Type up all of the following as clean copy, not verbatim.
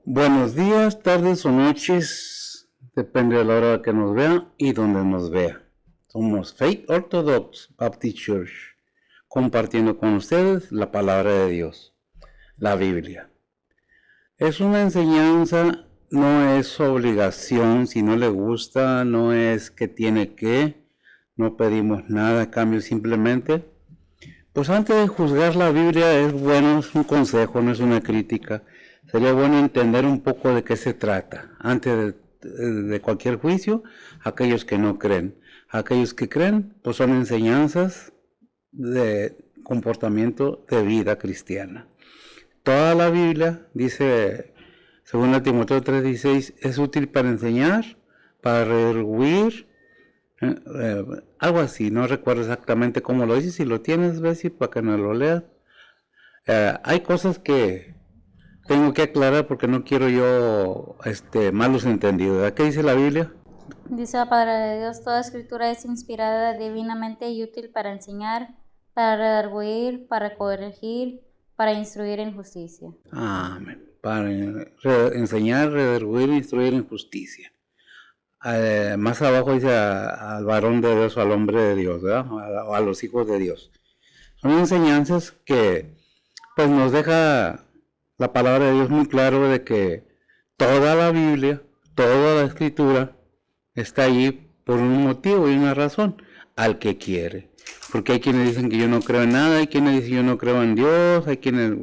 Buenos días, tardes o noches, depende de la hora que nos vea y donde nos vea. Somos Faith Orthodox Baptist Church, compartiendo con ustedes la palabra de Dios, la Biblia. Es una enseñanza, no es obligación, si no le gusta, no es que tiene que, no pedimos nada a cambio, simplemente. Pues antes de juzgar la Biblia es bueno, es un consejo, no es una crítica. Sería bueno entender un poco de qué se trata. Antes de cualquier juicio, aquellos que no creen. Aquellos que creen, pues son enseñanzas de comportamiento de vida cristiana. Toda la Biblia, dice, según Timoteo 3:16, es útil para enseñar, para redarguir, algo así, no recuerdo exactamente cómo lo dice. Si lo tienes, Bessie, para que nos lo leas. Hay cosas que tengo que aclarar porque no quiero yo malos entendidos. ¿Qué dice la Biblia? Dice la palabra de Dios: toda escritura es inspirada divinamente y útil para enseñar, para redarguir, para corregir, para instruir en justicia. Amén. Para enseñar, redarguir, instruir en justicia. Más abajo dice al varón de Dios o al hombre de Dios, ¿verdad? O a los hijos de Dios. Son enseñanzas que pues nos deja la palabra de Dios muy claro de que toda la Biblia, toda la escritura está allí por un motivo y una razón, al que quiere. Porque hay quienes dicen que yo no creo en nada, hay quienes dicen que yo no creo en Dios, hay quienes,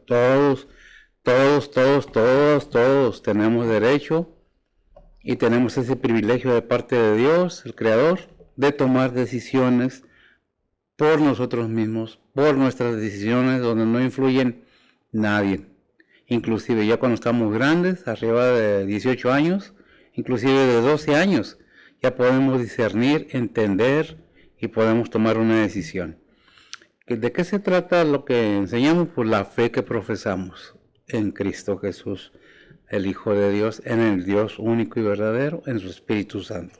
todos tenemos derecho y tenemos ese privilegio de parte de Dios, el Creador, de tomar decisiones por nosotros mismos, por nuestras decisiones, donde no influyen nadie. Inclusive ya cuando estamos grandes, arriba de 18 años, inclusive de 12 años, ya podemos discernir, entender y podemos tomar una decisión. ¿De qué se trata lo que enseñamos? Pues la fe que profesamos en Cristo Jesús, el Hijo de Dios, en el Dios único y verdadero, en su Espíritu Santo.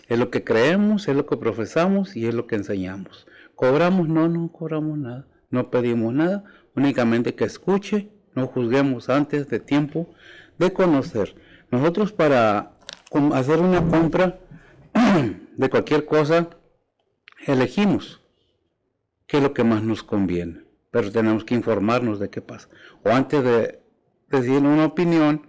Es lo que creemos, es lo que profesamos y es lo que enseñamos. ¿Cobramos? No cobramos nada, no pedimos nada, únicamente que escuche, no juzguemos antes de tiempo de conocer. Nosotros para hacer una compra de cualquier cosa, elegimos qué es lo que más nos conviene, pero tenemos que informarnos de qué pasa. O antes de decir una opinión,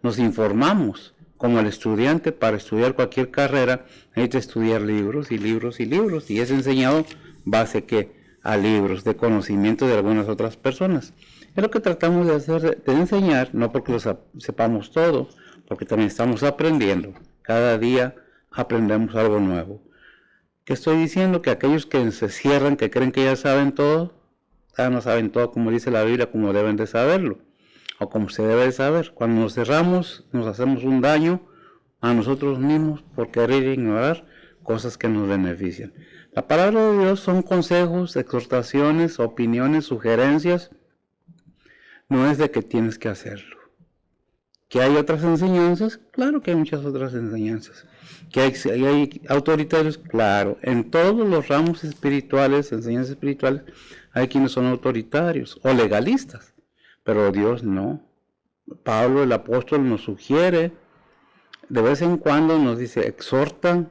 nos informamos. Como el estudiante, para estudiar cualquier carrera, necesita estudiar libros y libros y libros, y es enseñado base que a libros de conocimiento de algunas otras personas. Es lo que tratamos de hacer, de enseñar, no porque lo sepamos todo, porque también estamos aprendiendo. Cada día aprendemos algo nuevo. ¿Qué estoy diciendo? Que aquellos que se cierran, que creen que ya saben todo, ya no saben todo como dice la Biblia, como deben de saberlo, o como se debe de saber. Cuando nos cerramos, nos hacemos un daño a nosotros mismos por querer ignorar cosas que nos benefician. La palabra de Dios son consejos, exhortaciones, opiniones, sugerencias. No es de que tienes que hacerlo. ¿Que hay otras enseñanzas? Claro que hay muchas otras enseñanzas. ¿Que hay autoritarios? Claro. En todos los ramos espirituales, enseñanzas espirituales, hay quienes son autoritarios o legalistas. Pero Dios no. Pablo, el apóstol, nos sugiere, de vez en cuando nos dice, exhorta,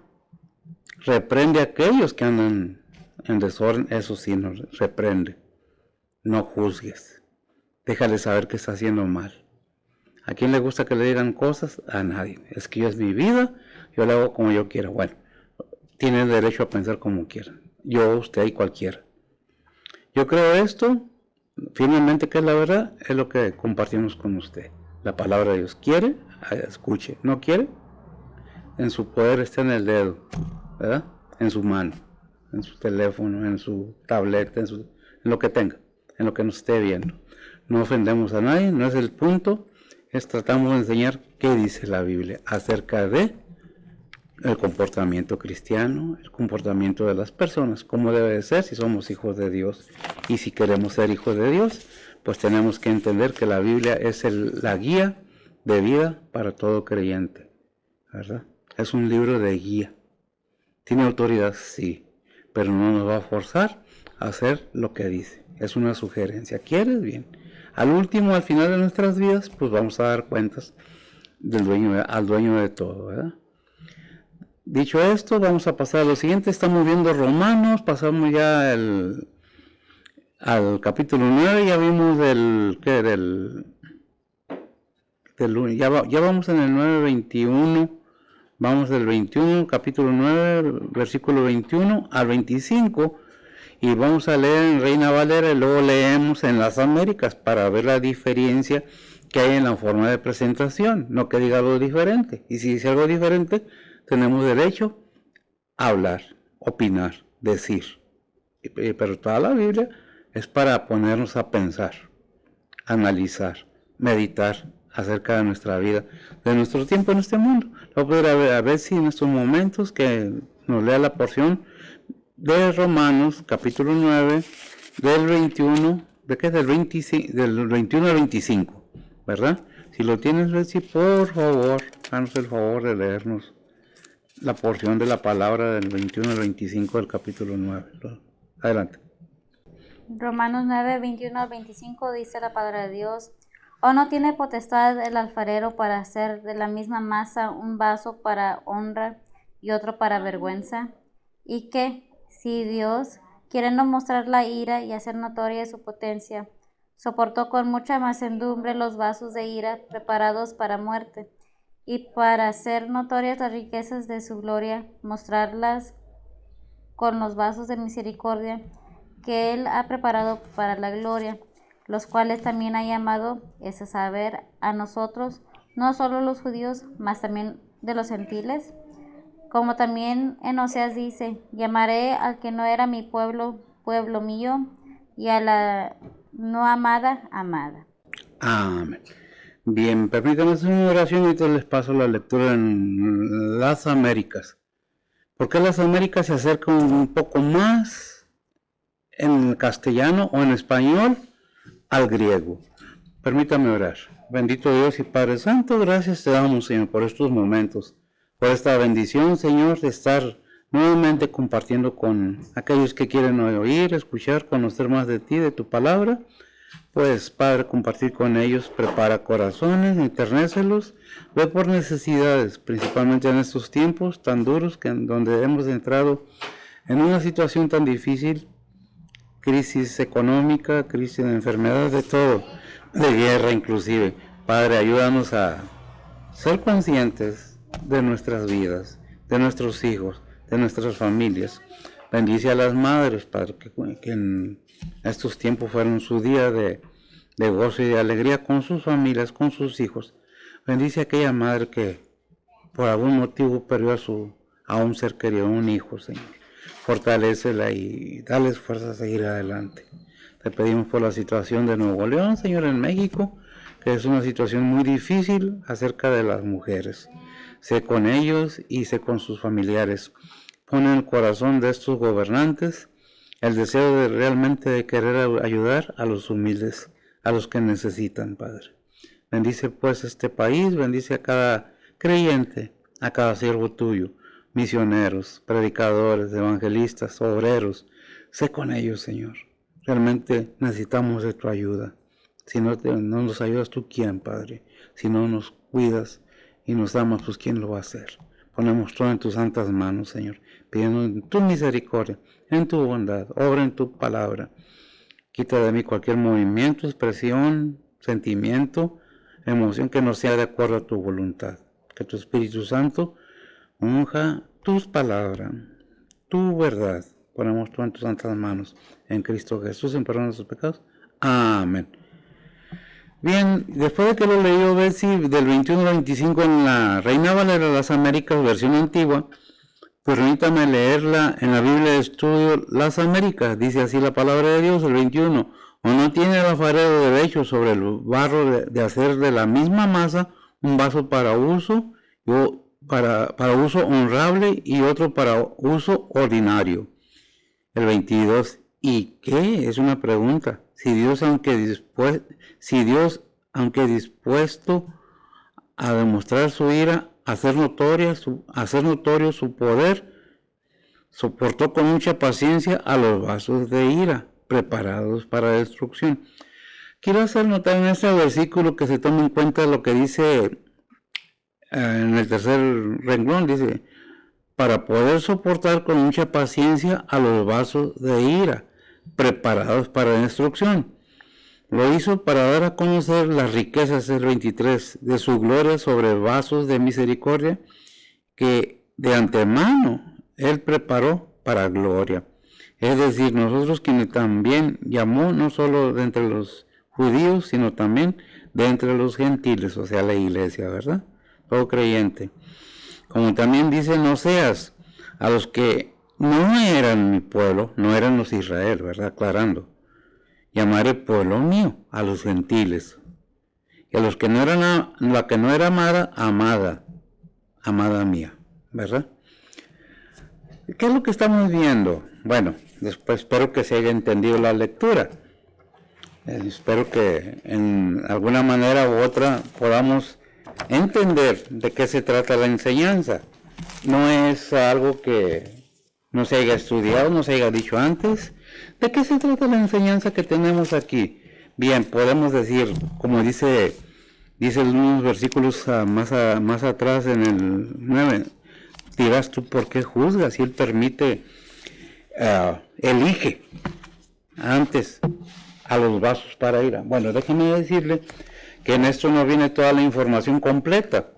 reprende a aquellos que andan en desorden. Eso sí, nos reprende. No juzgues. Déjale saber que está haciendo mal. ¿A quién le gusta que le digan cosas? A nadie. Es que yo es mi vida, yo la hago como yo quiera. Bueno, tienen derecho a pensar como quieran. Yo, usted y cualquiera. Yo creo esto, finalmente, que es la verdad, es lo que compartimos con usted. La palabra de Dios. ¿Quiere? Escuche. ¿No quiere? En su poder está en el dedo, ¿verdad? En su mano, en su teléfono, en su tableta, en lo que tenga, en lo que nos esté viendo. No ofendemos a nadie, no es el punto. Tratamos de enseñar qué dice la Biblia acerca de el comportamiento cristiano, el comportamiento de las personas, cómo debe de ser si somos hijos de Dios. Y si queremos ser hijos de Dios, pues tenemos que entender que la Biblia es la guía de vida para todo creyente, ¿verdad? Es un libro de guía. ¿Tiene autoridad? Sí, pero no nos va a forzar a hacer lo que dice. Es una sugerencia. ¿Quieres? Bien. al último, al final de nuestras vidas, pues vamos a dar cuentas al dueño de todo, ¿verdad? Dicho esto, vamos a pasar a lo siguiente. Estamos viendo Romanos, pasamos ya al capítulo 9, ya vimos ya vamos en el 9:21, vamos del 21, capítulo 9, versículo 21 al 25, y vamos a leer en Reina Valera y luego leemos en las Américas para ver la diferencia que hay en la forma de presentación, no que diga algo diferente. Y si dice algo diferente, tenemos derecho a hablar, opinar, decir. Pero toda la Biblia es para ponernos a pensar, analizar, meditar acerca de nuestra vida, de nuestro tiempo en este mundo. Vamos a ver si en estos momentos que nos lea la porción de Romanos, capítulo 9, del 21, ¿de qué? Del 21 al 25, ¿verdad? Si lo tienes, Betsy, por favor, haznos el favor de leernos la porción de la palabra del 21 al 25 del capítulo 9. Adelante. Romanos 9, 21 al 25 dice la palabra de Dios: ¿O no tiene potestad el alfarero para hacer de la misma masa un vaso para honra y otro para vergüenza? ¿Y qué? Si Dios, queriendo mostrar la ira y hacer notoria su potencia, soportó con mucha mansedumbre los vasos de ira preparados para muerte, y para hacer notorias las riquezas de su gloria, mostrarlas con los vasos de misericordia que Él ha preparado para la gloria, los cuales también ha llamado, es a saber, a nosotros, no solo los judíos, mas también de los gentiles? Como también en Oseas dice: llamaré al que no era mi pueblo, pueblo mío, y a la no amada, amada. Amén. Bien, permítanme hacer una oración y entonces les paso la lectura en las Américas. ¿Por qué las Américas se acercan un poco más en castellano o en español al griego? Permítame orar. Bendito Dios y Padre Santo, gracias te damos, Señor, por estos momentos, por esta bendición, Señor, de estar nuevamente compartiendo con aquellos que quieren oír, escuchar, conocer más de ti, de tu palabra. Pues, Padre, compartir con ellos, prepara corazones, enternécelos, ve por necesidades, principalmente en estos tiempos tan duros donde hemos entrado en una situación tan difícil, crisis económica, crisis de enfermedad, de todo, de guerra inclusive. Padre, ayúdanos a ser conscientes de nuestras vidas, de nuestros hijos, de nuestras familias. Bendice a las madres, Padre, que en estos tiempos fueron su día de gozo y de alegría con sus familias, con sus hijos. Bendice a aquella madre que por algún motivo perdió a un ser querido, un hijo, Señor. Fortalécela y dales fuerza a seguir adelante. Te pedimos por la situación de Nuevo León, Señor, en México, que es una situación muy difícil acerca de las mujeres. Sé con ellos y sé con sus familiares. Pon en el corazón de estos gobernantes el deseo de realmente de querer ayudar a los humildes, a los que necesitan, Padre. Bendice pues este país, bendice a cada creyente, a cada siervo tuyo, misioneros, predicadores, evangelistas, obreros. Sé con ellos, Señor. Realmente necesitamos de tu ayuda. Si no nos ayudas tú, ¿quién, Padre? Si no nos cuidas y nos amas, pues ¿quién lo va a hacer? Ponemos todo en tus santas manos, Señor, pidiendo en tu misericordia, en tu bondad, obra en tu palabra. Quita de mí cualquier movimiento, expresión, sentimiento, emoción que no sea de acuerdo a tu voluntad. Que tu Espíritu Santo unja tus palabras, tu verdad. Ponemos todo en tus santas manos, en Cristo Jesús, en perdón de sus pecados. Amén. Bien, después de que lo leyó Betsy del 21 al 25 en la Reina Valera de las Américas, versión antigua, permítame leerla en la Biblia de Estudio Las Américas. Dice así la palabra de Dios, el 21. ¿O no tiene el alfarero derecho sobre el barro de hacer de la misma masa un vaso para uso, para uso honrable y otro para uso ordinario? El 22. ¿Y qué? Es una pregunta. Si Dios, aunque dispuesto a demostrar su ira, hacer notorio su poder, soportó con mucha paciencia a los vasos de ira preparados para destrucción. Quiero hacer notar en este versículo que se tome en cuenta lo que dice en el tercer renglón, dice, para poder soportar con mucha paciencia a los vasos de ira, preparados para la instrucción. Lo hizo para dar a conocer las riquezas, el 23, de su gloria sobre vasos de misericordia, que de antemano Él preparó para gloria. Es decir, nosotros quienes también llamó no solo de entre los judíos, sino también de entre los gentiles, o sea, la iglesia, ¿verdad? Todo creyente. Como también dice en Oseas, a los que no eran mi pueblo, no eran los Israel, ¿verdad? Aclarando. Llamaré pueblo mío a los gentiles. Y a los que no eran, la que no era amada, amada, amada mía, ¿verdad? ¿Qué es lo que estamos viendo? Bueno, después espero que se haya entendido la lectura. Espero que en alguna manera u otra podamos entender de qué se trata la enseñanza. No es algo que no se haya estudiado, no se haya dicho antes. ¿De qué se trata la enseñanza que tenemos aquí? Bien, podemos decir, como dice unos versículos más atrás en el 9, dirás tú, ¿por qué juzgas? Si Él permite, elige antes a los vasos para ira. Bueno, déjeme decirle que en esto no viene toda la información completa,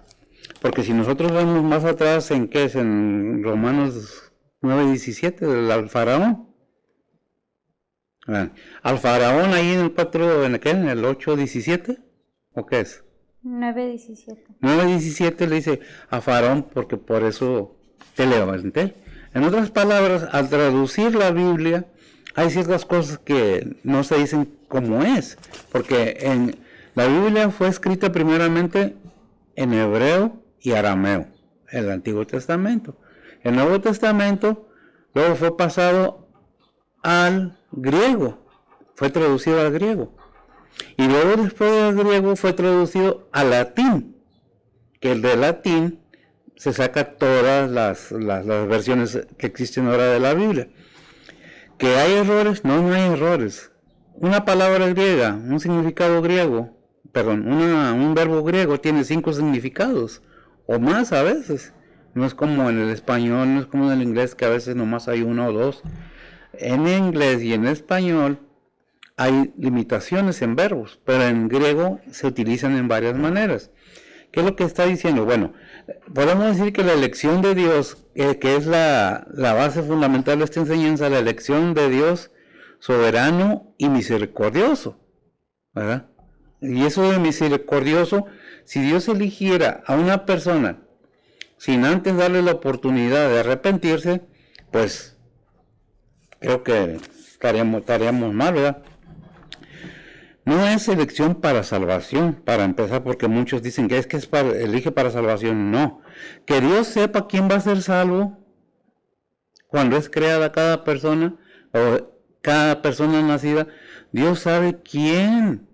porque si nosotros vemos más atrás, ¿en qué es? En Romanos 9:17, del faraón. Bueno, al faraón ahí en el 4, ¿en el 8:17? ¿O qué es? 9:17. 9:17 le dice a faraón, porque por eso te levanté. En otras palabras, al traducir la Biblia, hay ciertas cosas que no se dicen como es, porque en la Biblia fue escrita primeramente en hebreo y arameo, el Antiguo Testamento. El Nuevo Testamento luego fue pasado al griego, fue traducido al griego. Y luego después del griego fue traducido al latín, que el de latín se saca todas las versiones que existen ahora de la Biblia. ¿Que hay errores? No hay errores. Una palabra griega, un significado griego, un verbo griego tiene 5 significados, o más a veces. No es como en el español, no es como en el inglés, que a veces nomás hay 1 o 2. En inglés y en español hay limitaciones en verbos, pero en griego se utilizan en varias maneras. ¿Qué es lo que está diciendo? Bueno, podemos decir que la elección de Dios, que es la base fundamental de esta enseñanza, la elección de Dios soberano y misericordioso, ¿verdad? Y eso de misericordioso, si Dios eligiera a una persona sin antes darle la oportunidad de arrepentirse, pues creo que estaríamos mal, ¿verdad? No es elección para salvación, para empezar, porque muchos dicen que elige para salvación. No, que Dios sepa quién va a ser salvo cuando es creada cada persona, o cada persona nacida. Dios sabe quién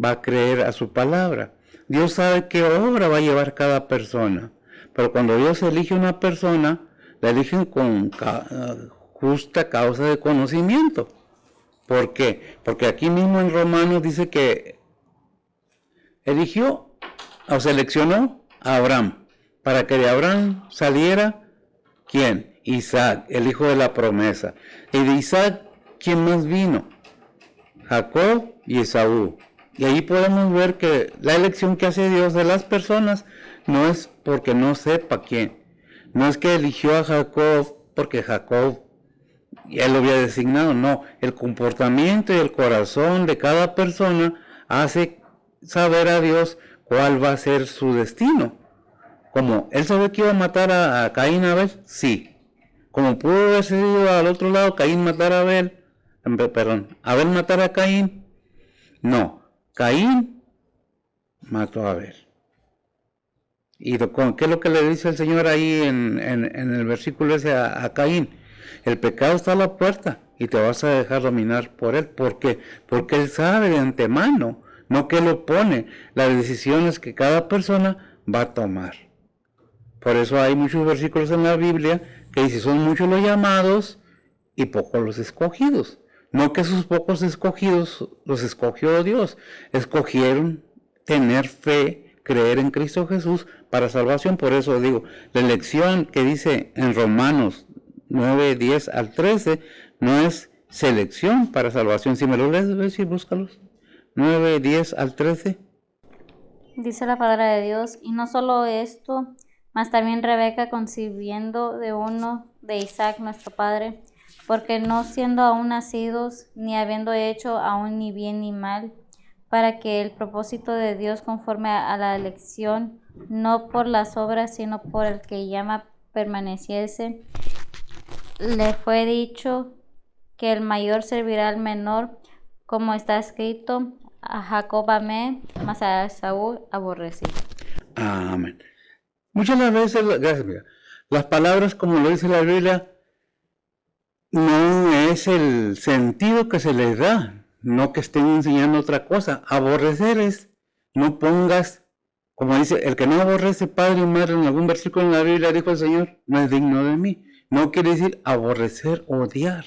va a creer a su palabra. Dios sabe qué obra va a llevar cada persona. Pero cuando Dios elige una persona, la eligen con justa causa de conocimiento. ¿Por qué? Porque aquí mismo en Romanos dice que eligió o seleccionó a Abraham para que de Abraham saliera, ¿quién? Isaac, el hijo de la promesa. Y de Isaac, ¿quién más vino? Jacob y Esaú. Y ahí podemos ver que la elección que hace Dios de las personas no es porque no sepa quién. No es que eligió a Jacob porque Jacob ya lo había designado, no. El comportamiento y el corazón de cada persona hace saber a Dios cuál va a ser su destino. Como él sabe que iba a matar a Caín y Abel, sí. Como pudo haber sido al otro lado, Caín matar a Abel, Abel matar a Caín, no. Caín mató a Abel. ¿Y qué es lo que le dice el Señor ahí en el versículo ese a Caín? El pecado está a la puerta y te vas a dejar dominar por él. ¿Por qué? Porque él sabe de antemano, no que lo pone, las decisiones que cada persona va a tomar. Por eso hay muchos versículos en la Biblia que dicen, son muchos los llamados y pocos los escogidos. No que sus pocos escogidos los escogió Dios. Escogieron tener fe, creer en Cristo Jesús para salvación. Por eso digo, la elección que dice en Romanos 9, 10 al 13 no es selección para salvación. Si me lo lees, ves y búscalos. 9, 10 al 13. Dice la palabra de Dios, y no solo esto, mas también Rebeca concibiendo de uno de Isaac nuestro padre, porque no siendo aún nacidos, ni habiendo hecho aún ni bien ni mal, para que el propósito de Dios conforme a la elección, no por las obras, sino por el que llama, permaneciese, le fue dicho que el mayor servirá al menor, como está escrito, a Jacob amé, mas a Esaú aborrecí. Amén. Muchas de las veces, gracias, mira, las palabras, como lo dice la Biblia, no es el sentido que se les da, no que estén enseñando otra cosa. Aborrecer es, no pongas, como dice, el que no aborrece padre y madre, en algún versículo en la Biblia dijo el Señor, no es digno de mí. No quiere decir aborrecer, odiar.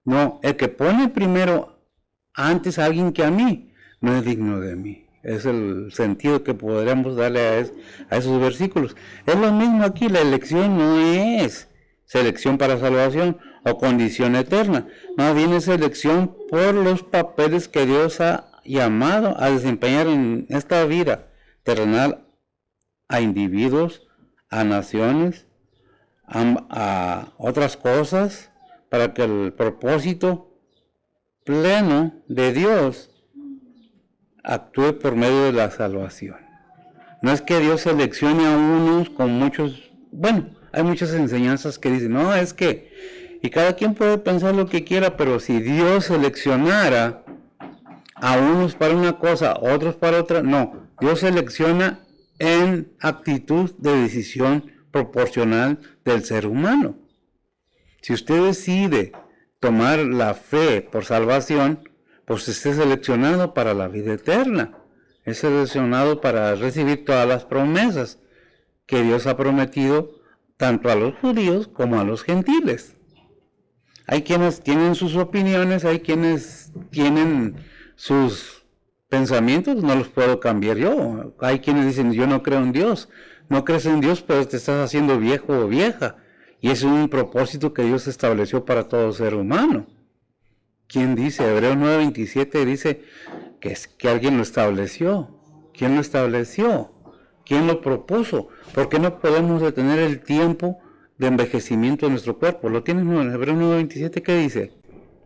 No, el que pone primero antes a alguien que a mí, no es digno de mí. Es el sentido que podríamos darle a esos versículos. Es lo mismo aquí, la elección no es selección para salvación o condición eterna. Más bien es elección por los papeles que Dios ha llamado a desempeñar en esta vida terrenal a individuos, a naciones, a otras cosas, para que el propósito pleno de Dios actúe por medio de la salvación. No es que Dios seleccione a unos con muchos, bueno, hay muchas enseñanzas que dicen, no, es que, y cada quien puede pensar lo que quiera, pero si Dios seleccionara a unos para una cosa, a otros para otra, no, Dios selecciona en actitud de decisión proporcional del ser humano. Si usted decide tomar la fe por salvación, pues esté seleccionado para la vida eterna. Es seleccionado para recibir todas las promesas que Dios ha prometido tanto a los judíos como a los gentiles. Hay quienes tienen sus opiniones, hay quienes tienen sus pensamientos, no los puedo cambiar yo. Hay quienes dicen, yo no creo en Dios. No crees en Dios, pero te estás haciendo viejo o vieja. Y es un propósito que Dios estableció para todo ser humano. ¿Quién dice? Hebreos 9:27 dice que alguien lo estableció. ¿Quién lo estableció? ¿Quién lo propuso? ¿Por qué no podemos detener el tiempo de envejecimiento de nuestro cuerpo? ¿Lo tienes en Hebreos 9:27? ¿Qué dice?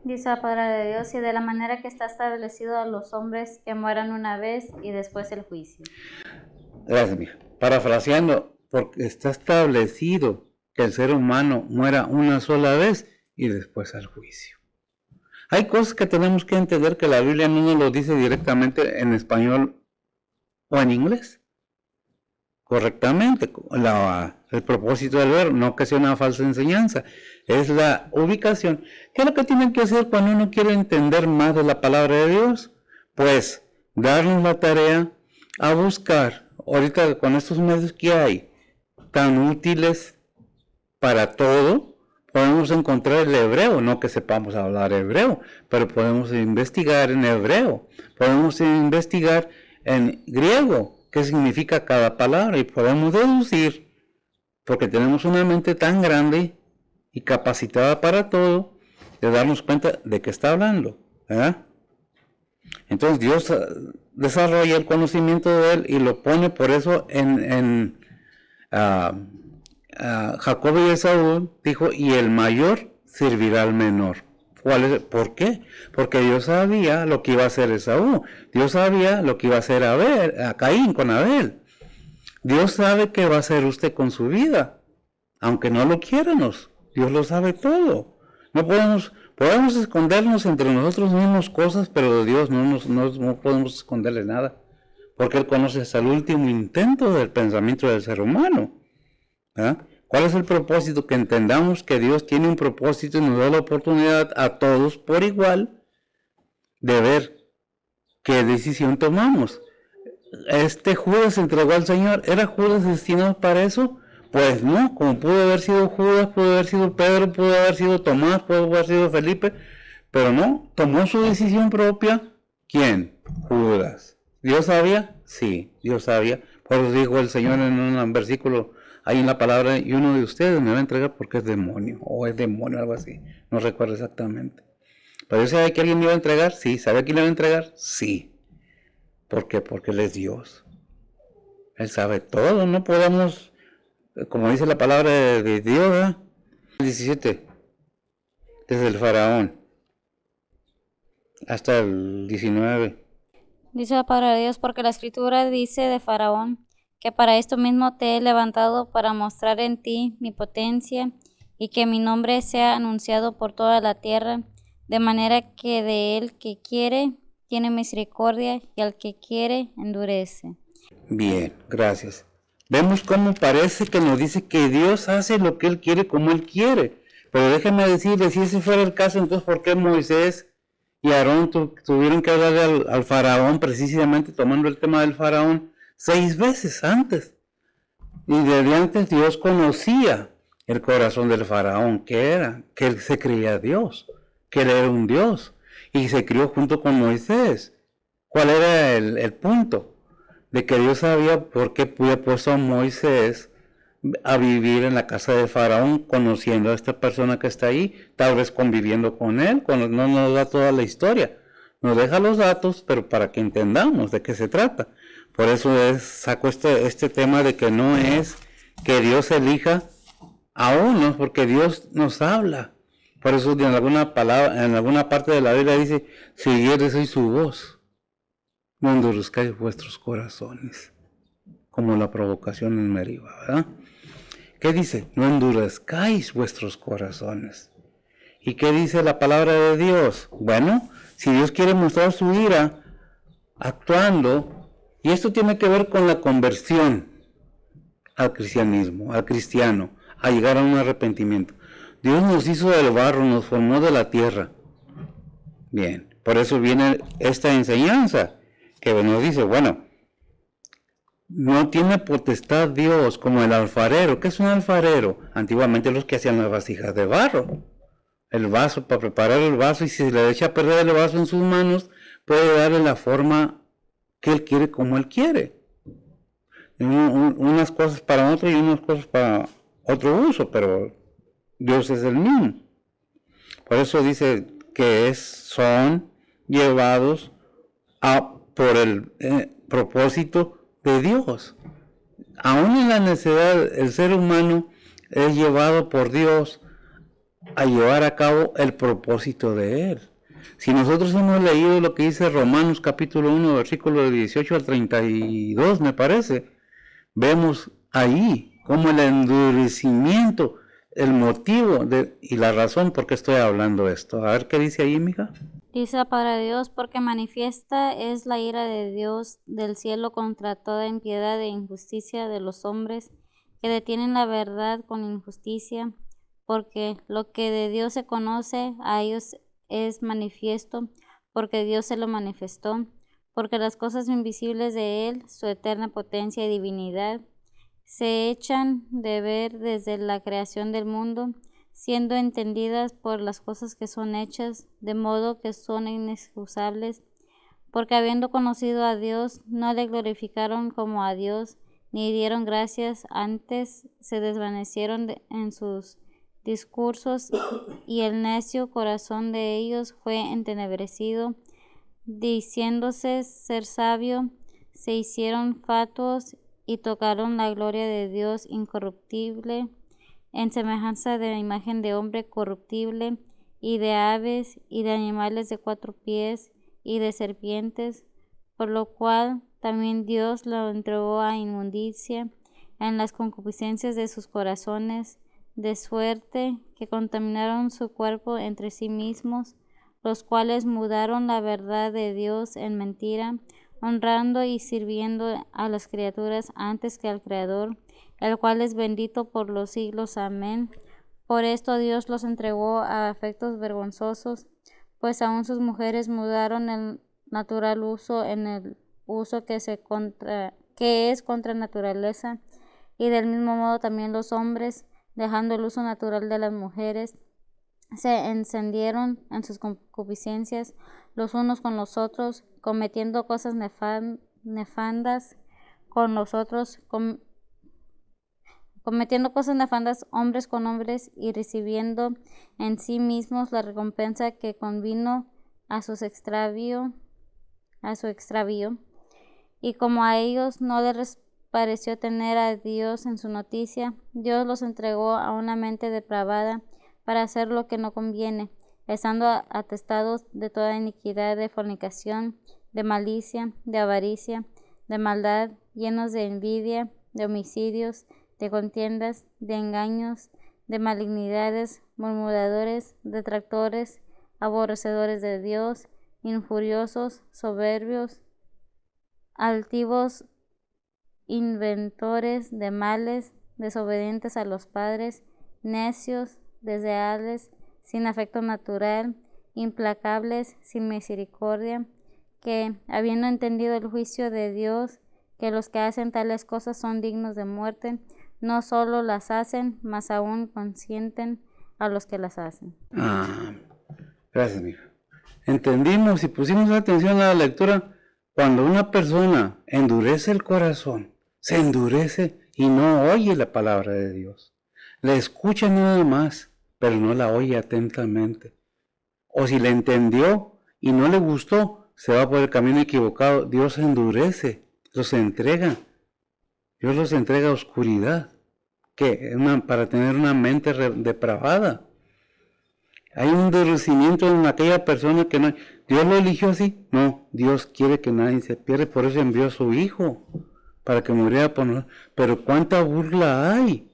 Dice la palabra de Dios, y de la manera que está establecido a los hombres que mueran una vez y después el juicio. Gracias, mija. Parafraseando, porque está establecido que el ser humano muera una sola vez y después al juicio. Hay cosas que tenemos que entender que la Biblia no nos lo dice directamente en español o en inglés. Correctamente, el propósito del verbo, no que sea una falsa enseñanza, es la ubicación. ¿Qué es lo que tienen que hacer cuando uno quiere entender más de la palabra de Dios? Pues darnos la tarea a buscar, ahorita con estos medios que hay, tan útiles para todo, podemos encontrar el hebreo, no que sepamos hablar hebreo, pero podemos investigar en hebreo, podemos investigar en griego, qué significa cada palabra, y podemos deducir, porque tenemos una mente tan grande y capacitada para todo, de darnos cuenta de qué está hablando, ¿verdad? Entonces Dios desarrolla el conocimiento de él y lo pone por eso en Jacob y Esaú, dijo, y el mayor servirá al menor. ¿Por qué? Porque Dios sabía lo que iba a hacer Esaú. Dios sabía lo que iba a hacer a Caín con Abel. Dios sabe qué va a hacer usted con su vida. Aunque no lo quiéramos, Dios lo sabe todo. No podemos escondernos entre nosotros mismos cosas, pero de Dios no podemos esconderle nada. Porque Él conoce hasta el último intento del pensamiento del ser humano. ¿Ah? ¿Cuál es el propósito? Que entendamos que Dios tiene un propósito y nos da la oportunidad a todos por igual de ver qué decisión tomamos. Judas se entregó al Señor. ¿Era Judas destinado para eso? Pues no, como pudo haber sido Judas, pudo haber sido Pedro, pudo haber sido Tomás, pudo haber sido Felipe, Pero no, tomó su decisión propia. ¿Quién? Judas. ¿Dios sabía? Sí, Dios sabía. Por eso dijo el Señor en un versículo, hay en la palabra, y uno de ustedes me va a entregar porque es demonio, o es demonio, algo así. No recuerdo exactamente. ¿Pero Dios sabe que alguien le iba a entregar? Sí. ¿Sabe quién le va a entregar? Sí. ¿Por qué? Porque Él es Dios. Él sabe todo, no podemos, como dice la palabra de Dios, ¿eh? 17, desde el faraón hasta el 19. Dice la palabra de Dios, porque la escritura dice de Faraón, que para esto mismo te he levantado para mostrar en ti mi potencia y que mi nombre sea anunciado por toda la tierra, de manera que de él que quiere tiene misericordia y al que quiere endurece. Bien, gracias. Vemos cómo parece que nos dice que Dios hace lo que Él quiere como Él quiere. Pero déjeme decirle, si ese fuera el caso, entonces ¿por qué Moisés y Aarón tuvieron que hablarle al faraón, precisamente tomando el tema del faraón, 6 veces antes? Y desde antes Dios conocía el corazón del faraón, que era, que él se creía Dios, que él era un Dios, y se crió junto con Moisés. ¿Cuál era el punto? De que Dios sabía por qué había puesto a Moisés a vivir en la casa de Faraón, conociendo a esta persona que está ahí, tal vez conviviendo con él, cuando no nos da toda la historia. Nos deja los datos, pero para que entendamos de qué se trata. Por eso saco este tema de que no es que Dios elija a uno, porque Dios nos habla. Por eso en alguna palabra, en alguna parte de la Biblia dice, si oyeres hoy su voz, no endurezcáis vuestros corazones, como la provocación en Meriba, ¿verdad? ¿Qué dice? No endurezcáis vuestros corazones. ¿Y qué dice la palabra de Dios? Bueno, si Dios quiere mostrar su ira actuando, y esto tiene que ver con la conversión al cristianismo, al cristiano, a llegar a un arrepentimiento. Dios nos hizo del barro, nos formó de la tierra. Bien, por eso viene esta enseñanza que nos dice, bueno, no tiene potestad Dios como el alfarero. ¿Qué es un alfarero? Antiguamente los que hacían las vasijas de barro. El vaso, para preparar el vaso, y si se le echa a perder el vaso en sus manos, puede darle la forma que él quiere como él quiere. Unas cosas para otro y unas cosas para otro uso, pero Dios es el mismo. Por eso dice que son llevados por el propósito de Dios. Aún en la necesidad, el ser humano es llevado por Dios a llevar a cabo el propósito de Él. Si nosotros hemos leído lo que dice Romanos capítulo 1, versículo de 18 al 32, me parece, vemos ahí como el endurecimiento, el motivo y la razón por qué estoy hablando esto. A ver qué dice ahí, mija. Dice la palabra de Dios, porque manifiesta es la ira de Dios del cielo contra toda impiedad e injusticia de los hombres que detienen la verdad con injusticia, porque lo que de Dios se conoce a ellos es manifiesto, porque Dios se lo manifestó, porque las cosas invisibles de Él, su eterna potencia y divinidad, se echan de ver desde la creación del mundo, siendo entendidas por las cosas que son hechas, de modo que son inexcusables, porque habiendo conocido a Dios, no le glorificaron como a Dios, ni dieron gracias, antes se desvanecieron en sus discursos, y el necio corazón de ellos fue entenebrecido, diciéndose ser sabio, se hicieron fatuos y tocaron la gloria de Dios incorruptible, en semejanza de la imagen de hombre corruptible, y de aves, y de animales de 4 pies, y de serpientes, por lo cual también Dios lo entregó a inmundicia en las concupiscencias de sus corazones, de suerte que contaminaron su cuerpo entre sí mismos, los cuales mudaron la verdad de Dios en mentira, honrando y sirviendo a las criaturas antes que al Creador, el cual es bendito por los siglos. Amén. Por esto Dios los entregó a afectos vergonzosos, pues aún sus mujeres mudaron el natural uso en el uso que es contra naturaleza, y del mismo modo también los hombres, dejando el uso natural de las mujeres, se encendieron en sus concupiscencias los unos con los otros, cometiendo cosas nefandas con los otros, cometiendo cosas nefandas hombres con hombres y recibiendo en sí mismos la recompensa que convino a su extravío. Y como a ellos no les pareció tener a Dios en su noticia, Dios los entregó a una mente depravada para hacer lo que no conviene, estando atestados de toda iniquidad, de fornicación, de malicia, de avaricia, de maldad, llenos de envidia, de homicidios, de contiendas, de engaños, de malignidades, murmuradores, detractores, aborrecedores de Dios, injuriosos, soberbios, altivos, inventores de males, desobedientes a los padres, necios, desleales, sin afecto natural, implacables, sin misericordia, que, habiendo entendido el juicio de Dios, que los que hacen tales cosas son dignos de muerte, no solo las hacen, mas aún consienten a los que las hacen. Gracias, mija. Entendimos y pusimos atención a la lectura. Cuando una persona endurece el corazón, se endurece y no oye la palabra de Dios. La escucha nada más, pero no la oye atentamente. O si la entendió y no le gustó, se va por el camino equivocado. Dios endurece, los entrega. Dios los entrega a oscuridad, para tener una mente depravada. Hay un endurecimiento en aquella persona que no. ¿Dios lo eligió así? No, Dios quiere que nadie se pierda, por eso envió a su Hijo, para que muriera por nosotros. Pero ¿cuánta burla hay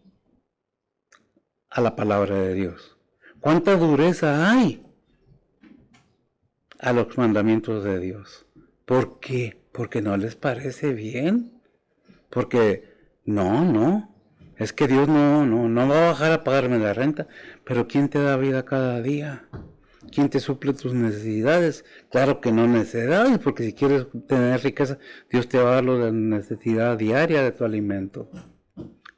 a la palabra de Dios? ¿Cuánta dureza hay a los mandamientos de Dios? ¿Por qué? Porque no les parece bien. Porque no. Es que Dios no va a bajar a pagarme la renta. Pero ¿quién te da vida cada día? ¿Quién te suple tus necesidades? Claro que no necesidades, porque si quieres tener riqueza, Dios te va a dar la necesidad diaria de tu alimento.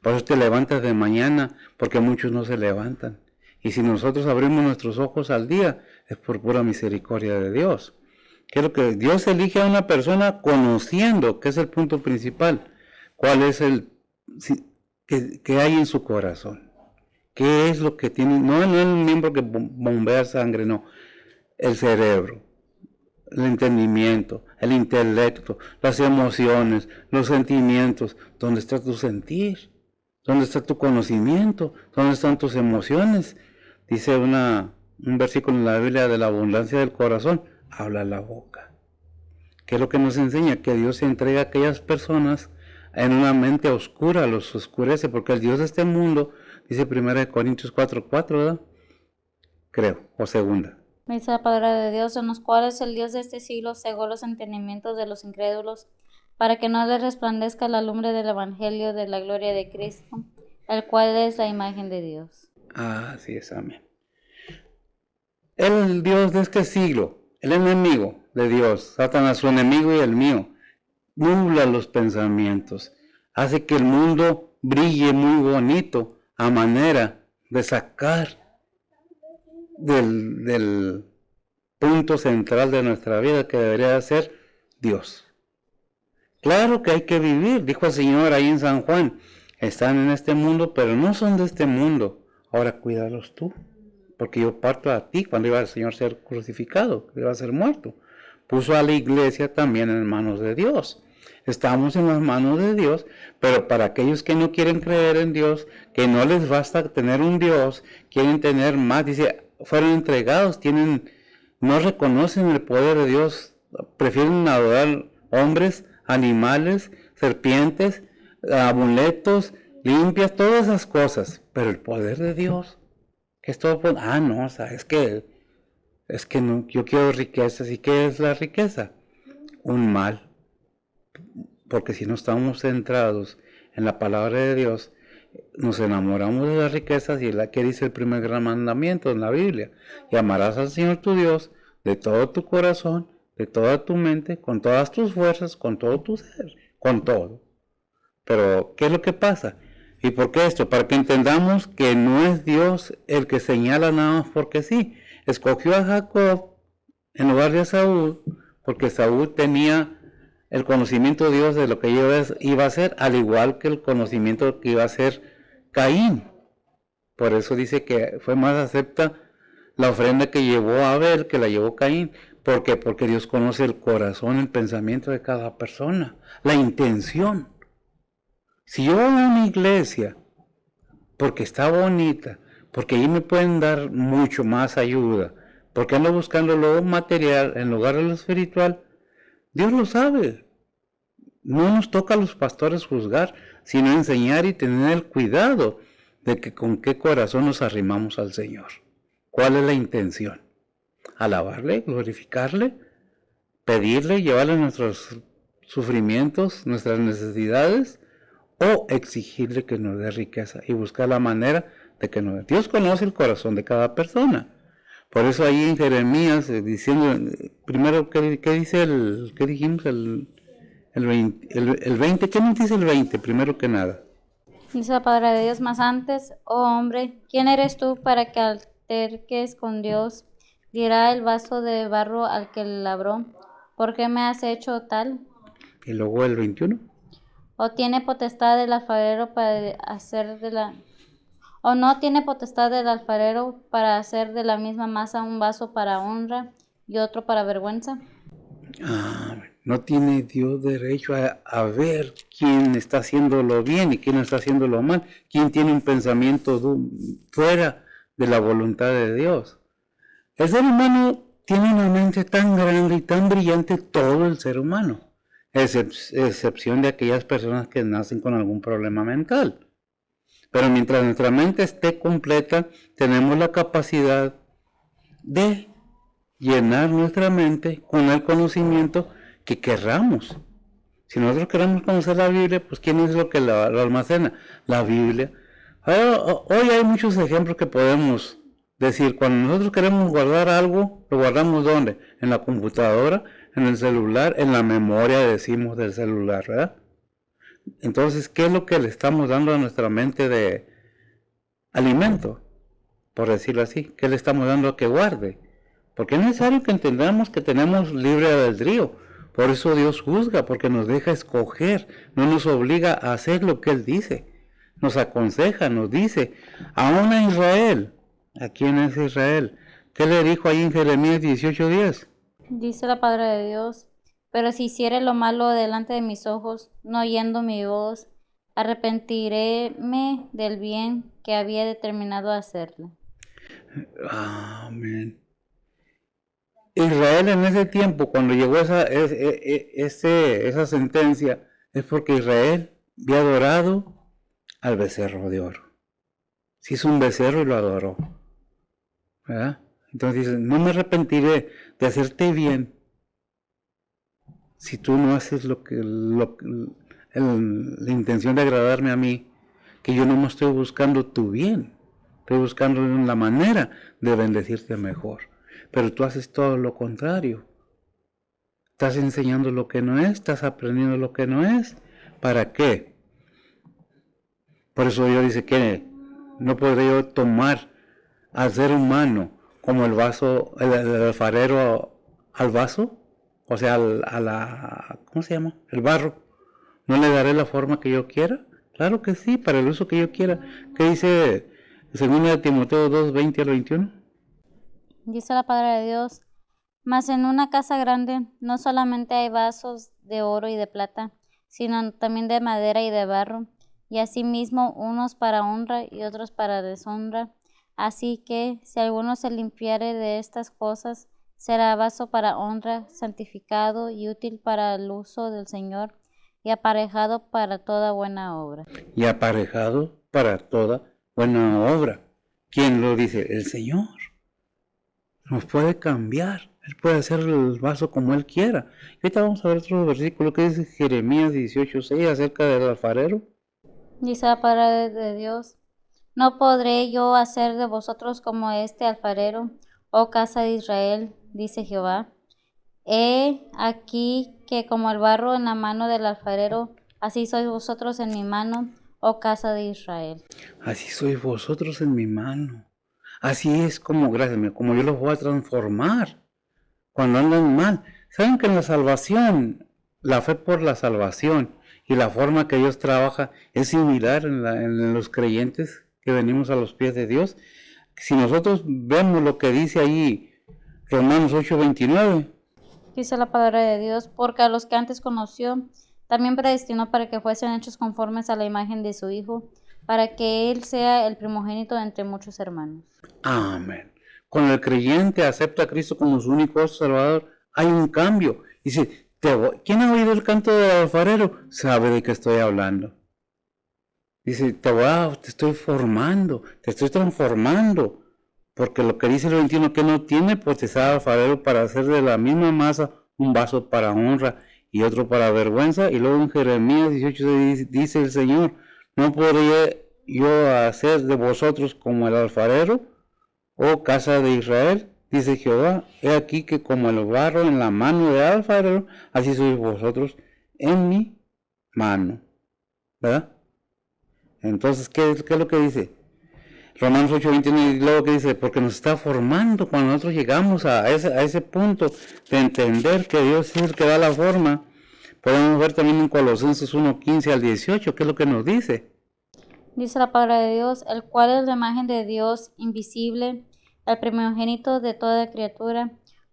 Por eso te levantas de mañana, porque muchos no se levantan. Y si nosotros abrimos nuestros ojos al día, es por pura misericordia de Dios. ¿Qué es lo que Dios elige a una persona conociendo? Que es el punto principal. ¿Cuál es qué hay en su corazón? ¿Qué es lo que tiene? No es un miembro que bombea sangre, no. El cerebro, el entendimiento, el intelecto, las emociones, los sentimientos. ¿Dónde está tu sentir? ¿Dónde está tu conocimiento? ¿Dónde están tus emociones? Dice un versículo en la Biblia: de la abundancia del corazón habla la boca. ¿Qué es lo que nos enseña? Que Dios se entrega a aquellas personas en una mente oscura, los oscurece, porque el Dios de este mundo, dice 1 Corintios 4:4, ¿verdad? Creo, o segunda. Dice la palabra de Dios, en los cuales el Dios de este siglo cegó los entendimientos de los incrédulos, para que no les resplandezca la lumbre del evangelio de la gloria de Cristo, el cual es la imagen de Dios. Así es, amén. El Dios de este siglo, el enemigo de Dios, Satanás, su enemigo y el mío, nubla los pensamientos, hace que el mundo brille muy bonito a manera de sacar del punto central de nuestra vida, que debería ser Dios. Claro que hay que vivir, dijo el Señor ahí en San Juan: están en este mundo, pero no son de este mundo. Ahora cuídalos tú, porque yo parto a ti cuando iba el Señor a ser crucificado, iba a ser muerto. Puso a la iglesia también en manos de Dios. Estamos en las manos de Dios, pero para aquellos que no quieren creer en Dios, que no les basta tener un Dios, quieren tener más, dice, fueron entregados, no reconocen el poder de Dios, prefieren adorar hombres, animales, serpientes, amuletos, limpias, todas esas cosas, pero el poder de Dios, que es todo, no, o sea, es que no, yo quiero riquezas. ¿Y qué es la riqueza? Un mal. Porque si no estamos centrados en la palabra de Dios, nos enamoramos de las riquezas, y es la que dice el primer gran mandamiento en la Biblia: y amarás al Señor tu Dios de todo tu corazón, de toda tu mente, con todas tus fuerzas, con todo tu ser, con todo. Pero, ¿qué es lo que pasa? ¿Y por qué esto? Para que entendamos que no es Dios el que señala nada más porque sí. Escogió a Jacob en lugar de a Saúl, porque Saúl tenía el conocimiento de Dios de lo que iba a hacer, al igual que el conocimiento que iba a hacer Caín. Por eso dice que fue más acepta la ofrenda que llevó Abel que la llevó Caín. ¿Por qué? Porque Dios conoce el corazón, el pensamiento de cada persona, la intención. Si yo voy a una iglesia porque está bonita, porque ahí me pueden dar mucho más ayuda, porque ando buscando lo material en lugar de lo espiritual, Dios lo sabe. No nos toca a los pastores juzgar, sino enseñar y tener el cuidado de que con qué corazón nos arrimamos al Señor. ¿Cuál es la intención? Alabarle, glorificarle, pedirle, llevarle nuestros sufrimientos, nuestras necesidades, o exigirle que nos dé riqueza y buscar la manera de que nos dé. Dios conoce el corazón de cada persona. Por eso ahí en Jeremías, diciendo, primero, ¿qué dice qué dijimos? El 20, ¿qué nos dice el 20? Primero que nada. Dice la palabra de Dios: más antes, oh hombre, ¿quién eres tú para que alterques con Dios? Dirá el vaso de barro al que le labró: ¿por qué me has hecho tal? Y luego el 21. ¿O tiene potestad el alfarero para hacer o no tiene potestad el alfarero para hacer de la misma masa un vaso para honra y otro para vergüenza? No tiene Dios derecho a ver quién está haciéndolo bien y quién está haciéndolo mal, quién tiene un pensamiento fuera de la voluntad de Dios. El ser humano tiene una mente tan grande y tan brillante, todo el ser humano, excepción de aquellas personas que nacen con algún problema mental. Pero mientras nuestra mente esté completa, tenemos la capacidad de llenar nuestra mente con el conocimiento que querramos. Si nosotros queremos conocer la Biblia, pues ¿quién es lo que lo almacena? La Biblia. Hoy hay muchos ejemplos que podemos decir. Cuando nosotros queremos guardar algo, ¿lo guardamos dónde? En la computadora, en el celular, en la memoria, decimos, del celular, ¿verdad? Entonces, ¿qué es lo que le estamos dando a nuestra mente de alimento? Por decirlo así. ¿Qué le estamos dando a que guarde? Porque es necesario que entendamos que tenemos libre albedrío. Por eso Dios juzga, porque nos deja escoger, no nos obliga a hacer lo que Él dice. Nos aconseja, nos dice, aún a Israel. ¿A quién es Israel? ¿Qué le dijo ahí en Jeremías 18:10? Dice la palabra de Dios: pero si hiciere lo malo delante de mis ojos, no oyendo mi voz, arrepentiréme del bien que había determinado hacerle. Amén. Israel en ese tiempo, cuando llegó esa sentencia, es porque Israel había adorado al becerro de oro. Se hizo un becerro y lo adoró, ¿verdad? Entonces dice, no me arrepentiré de hacerte bien si tú no haces la intención de agradarme a mí, que yo no me estoy buscando tu bien, estoy buscando la manera de bendecirte mejor. Pero tú haces todo lo contrario. Estás enseñando lo que no es, estás aprendiendo lo que no es. ¿Para qué? Por eso Dios dice que no podré yo tomar al ser humano como el vaso, el alfarero al vaso, o sea, ¿cómo se llama? El barro. ¿No le daré la forma que yo quiera? Claro que sí, para el uso que yo quiera. ¿Qué dice 2 Timoteo 2:20-21? Dice la palabra de Dios: mas en una casa grande no solamente hay vasos de oro y de plata, sino también de madera y de barro, y asimismo unos para honra y otros para deshonra. Así que si alguno se limpiare de estas cosas, será vaso para honra, santificado y útil para el uso del Señor, y aparejado para toda buena obra. Y aparejado para toda buena obra. ¿Quién lo dice? El Señor. Nos puede cambiar. Él puede hacer el vaso como Él quiera. Y ahorita vamos a ver otro versículo que dice Jeremías 18:6 acerca del alfarero. Dice la palabra de Dios: ¿no podré yo hacer de vosotros como este alfarero, oh casa de Israel? Dice Jehová. He aquí que como el barro en la mano del alfarero, así sois vosotros en mi mano, oh casa de Israel. Así sois vosotros en mi mano. Así es como, gracias mío, como yo los voy a transformar cuando andan mal. Saben que en la salvación, la fe por la salvación y la forma que Dios trabaja es similar en los creyentes que venimos a los pies de Dios. Si nosotros vemos lo que dice ahí Romanos 8:29, Dice la palabra de Dios, porque a los que antes conoció, también predestinó para que fuesen hechos conformes a la imagen de su Hijo, para que Él sea el primogénito de entre muchos hermanos. amén. Cuando el creyente acepta a Cristo como su único Salvador, hay un cambio. Dice, ¿quién ha oído el canto del alfarero? Sabe de qué estoy hablando. Dice, te estoy formando, te estoy transformando. Porque lo que dice el 21, que no tiene potestad alfarero para hacer de la misma masa un vaso para honra y otro para vergüenza. Y luego en Jeremías 18 dice el Señor, ¿no podría yo hacer de vosotros como el alfarero, oh casa de Israel? Dice Jehová, he aquí que como el barro en la mano del alfarero, así sois vosotros en mi mano. ¿Verdad? Entonces, ¿qué es lo que dice? Romanos 8:21, y luego que dice, porque nos está formando cuando nosotros llegamos a ese punto de entender que Dios es el que da la forma. Podemos ver también en Colosenses 1:15 al 18, ¿qué es lo que nos dice? Dice la palabra de Dios, el cual es la imagen de Dios invisible, el primogénito de toda criatura,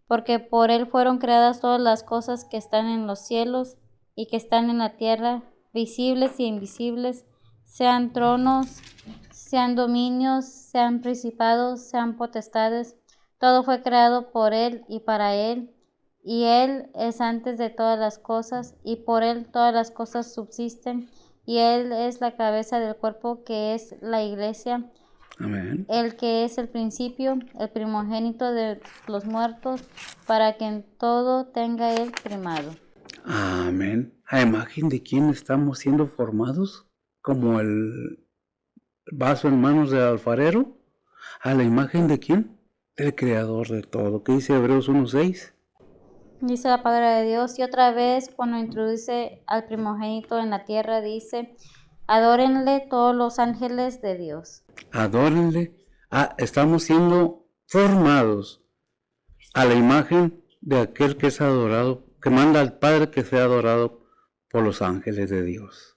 porque por Él fueron creadas todas las cosas que están en los cielos y que están en la tierra, visibles y invisibles, sean tronos, sean dominios, sean principados, sean potestades. Todo fue creado por Él y para Él, y Él es antes de todas las cosas, y por Él todas las cosas subsisten, y Él es la cabeza del cuerpo que es la iglesia, Amén. el que es el principio, el primogénito de los muertos, para que en todo tenga el primado. Amén. ¿A imagen de quién estamos siendo formados? Como el vaso en manos del alfarero. ¿A la imagen de quién? Del creador de todo. ¿Qué dice Hebreos 1:6? Dice la palabra de Dios, y otra vez cuando introduce al primogénito en la tierra, dice, adórenle todos los ángeles de Dios. Adórenle. Estamos siendo formados a la imagen de aquel que es adorado, que manda al Padre que sea adorado por los ángeles de Dios.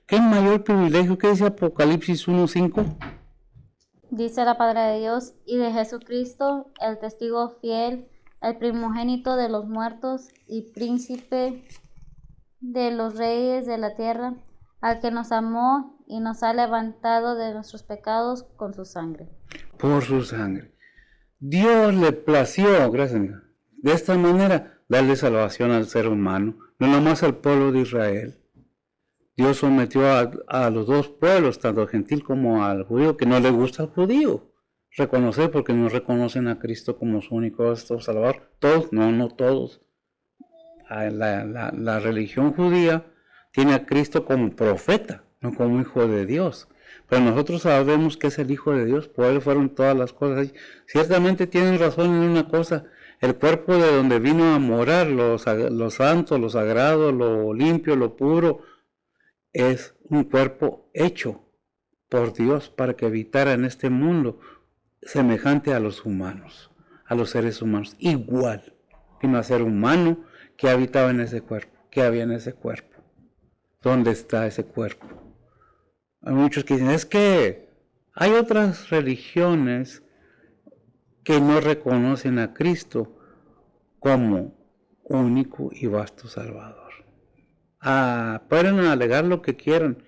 ¿Qué mayor privilegio? ¿Qué dice Apocalipsis 1:5? Dice la palabra de Dios, y de Jesucristo, el testigo fiel, el primogénito de los muertos y príncipe de los reyes de la tierra, al que nos amó y nos ha levantado de nuestros pecados con su sangre. Por su sangre. Dios le plació, gracias, de esta manera, darle salvación al ser humano, no nomás al pueblo de Israel. Dios sometió a los dos pueblos, tanto al gentil como al judío, que no le gusta al judío reconocer porque no reconocen a Cristo como su único Salvador. Todos, no todos. La religión judía tiene a Cristo como profeta, no como hijo de Dios. Pero nosotros sabemos que es el hijo de Dios, por él fueron todas las cosas. Ciertamente tienen razón en una cosa, el cuerpo de donde vino a morar, lo santo, lo sagrado, lo limpio, lo puro, es un cuerpo hecho por Dios para que habitara en este mundo semejante a los humanos, a los seres humanos, igual. Vino a ser humano que habitaba en ese cuerpo, que había en ese cuerpo. ¿Dónde está ese cuerpo? Hay muchos que dicen, es que hay otras religiones que no reconocen a Cristo como único y vasto Salvador. Pueden alegar lo que quieran,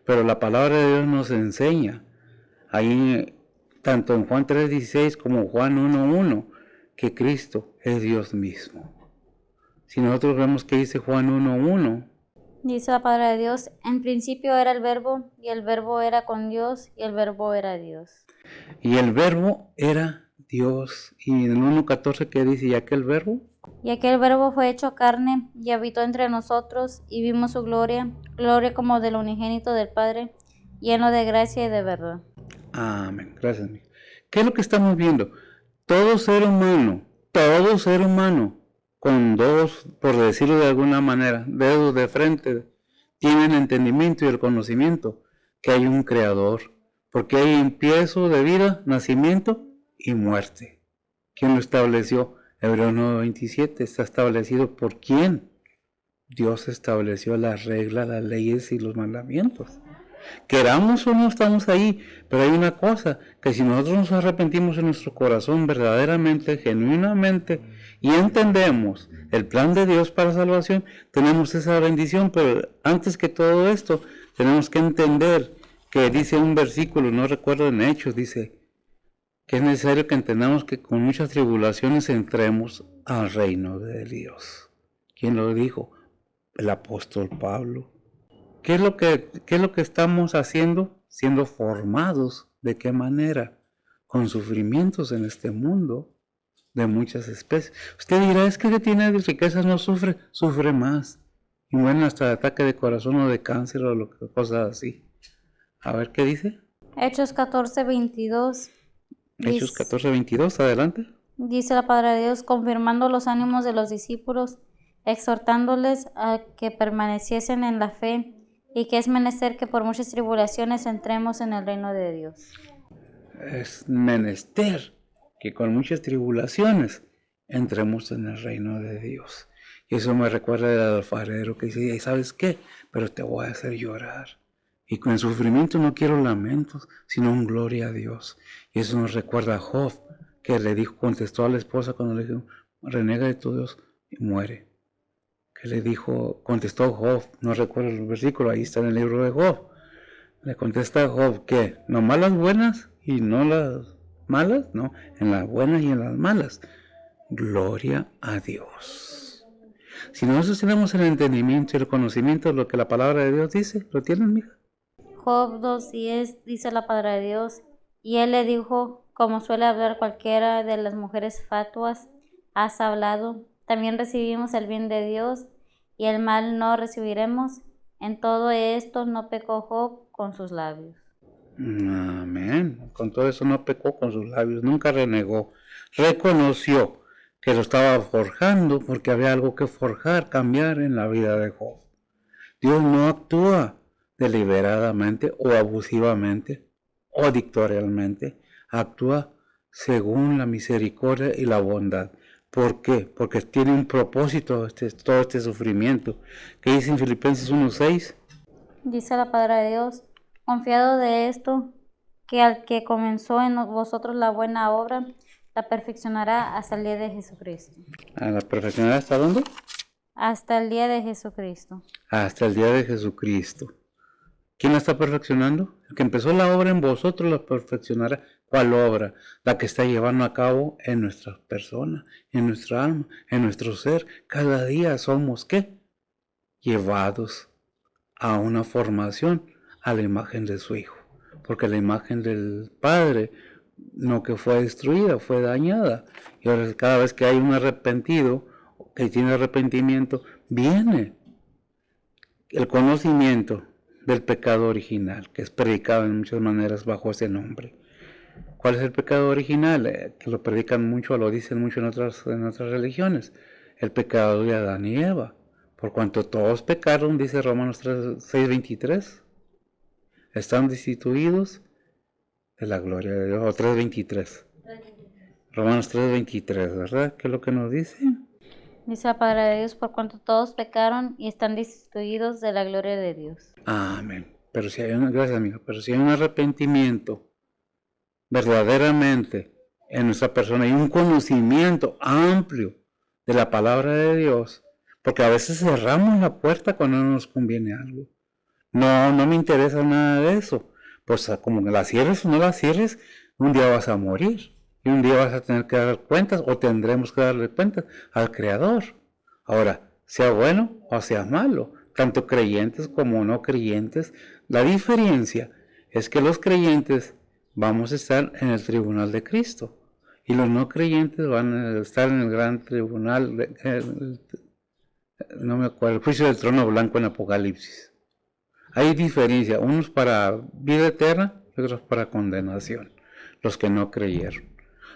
pero la palabra de Dios nos enseña, ahí tanto en Juan 3:16 como Juan 1:1, que Cristo es Dios mismo. Si nosotros vemos que dice Juan 1:1, dice la palabra de Dios, en principio era el verbo, y el verbo era con Dios, y el verbo era Dios. Y el verbo era Dios. Y en el 1:14 que dice, ¿y aquel verbo? Y aquel verbo fue hecho carne, y habitó entre nosotros, y vimos su gloria, gloria como del unigénito del Padre, lleno de gracia y de verdad. Amén. Gracias, amigo. ¿Qué es lo que estamos viendo? Todo ser humano, con dos, por decirlo de alguna manera, dedos de frente, tienen entendimiento y el conocimiento. que hay un creador, porque hay empiezo de vida, nacimiento y muerte. ¿Quién lo estableció? Hebreos 9:27 está establecido por quién. Dios estableció las reglas, las leyes y los mandamientos. Queramos o no estamos ahí, pero hay una cosa, que si nosotros nos arrepentimos en nuestro corazón verdaderamente, genuinamente, y entendemos el plan de Dios para salvación, tenemos esa bendición, pero antes que todo esto, tenemos que entender que dice un versículo, no recuerdo en Hechos, dice que es necesario que entendamos que con muchas tribulaciones entremos al reino de Dios. ¿Quién lo dijo? El apóstol Pablo. ¿Qué es lo que estamos haciendo? Siendo formados. ¿De qué manera? Con sufrimientos en este mundo de muchas especies. Usted dirá, es que el que tiene riquezas no sufre, sufre más. Y bueno, hasta de ataque de corazón o de cáncer o cosas así. A ver, ¿qué dice? Hechos 14:22. Hechos 14:22, adelante. Dice la palabra de Dios, confirmando los ánimos de los discípulos, exhortándoles a que permaneciesen en la fe, y que es menester que por muchas tribulaciones entremos en el reino de Dios. Es menester que con muchas tribulaciones entremos en el reino de Dios. Y eso me recuerda del alfarero que dice, ¿sabes qué? Pero te voy a hacer llorar. Y con el sufrimiento no quiero lamentos, sino un gloria a Dios. Y eso nos recuerda a Job, que le dijo, contestó a la esposa cuando le dijo, renega de tu Dios y muere. Que le dijo, contestó Job, no recuerdo el versículo, ahí está en el libro de Job. Le contesta a Job que nomás las buenas y no las malas, no, en las buenas y en las malas. Gloria a Dios. Si nosotros tenemos el entendimiento y el conocimiento de lo que la palabra de Dios dice, ¿lo tienen, mija? Job 2:10 dice la palabra de Dios, y él le dijo, como suele hablar cualquiera de las mujeres fatuas, has hablado, también recibimos el bien de Dios, y el mal no recibiremos. En todo esto no pecó Job con sus labios. Amén. Con todo eso no pecó con sus labios, nunca renegó. Reconoció que lo estaba forjando porque había algo que forjar, cambiar en la vida de Job. Dios no actúa deliberadamente o abusivamente o dictatorialmente, actúa según la misericordia y la bondad. ¿Por qué? Porque tiene un propósito todo este sufrimiento. ¿Qué dice en Filipenses 1:6? Dice la palabra de Dios, confiado de esto, que al que comenzó en vosotros la buena obra, la perfeccionará hasta el día de Jesucristo. ¿A la perfeccionará hasta dónde? Hasta el día de Jesucristo. Hasta el día de Jesucristo. ¿Quién la está perfeccionando? El que empezó la obra en vosotros la perfeccionará. ¿Cuál obra? La que está llevando a cabo en nuestra persona, en nuestra alma, en nuestro ser. Cada día somos, ¿qué? Llevados a una formación a la imagen de su Hijo. Porque la imagen del Padre, no que fue destruida, fue dañada. Y ahora cada vez que hay un arrepentido, que tiene arrepentimiento, viene el conocimiento del pecado original, que es predicado en muchas maneras bajo ese nombre. ¿Cuál es el pecado original? Que lo predican mucho, lo dicen mucho en otras religiones. El pecado de Adán y Eva. Por cuanto todos pecaron, dice Romanos 6:23, están destituidos de la gloria de Dios. O 3:23. Romanos 3:23, ¿verdad? ¿Qué es lo que nos dice? Dice la palabra de Dios, por cuanto todos pecaron y están destituidos de la gloria de Dios. Amén. Pero si hay gracias amiga, pero si hay un arrepentimiento verdaderamente en nuestra persona y un conocimiento amplio de la palabra de Dios, porque a veces cerramos la puerta cuando no nos conviene algo. No me interesa nada de eso. Pues como que la cierres o no la cierres, un día vas a morir. Y un día vas a tener que dar cuentas o tendremos que darle cuentas al Creador. Ahora, sea bueno o sea malo, tanto creyentes como no creyentes, la diferencia es que los creyentes vamos a estar en el tribunal de Cristo y los no creyentes van a estar en el gran tribunal, no me acuerdo, el juicio del trono blanco en Apocalipsis. Hay diferencia, unos para vida eterna y otros para condenación, los que no creyeron.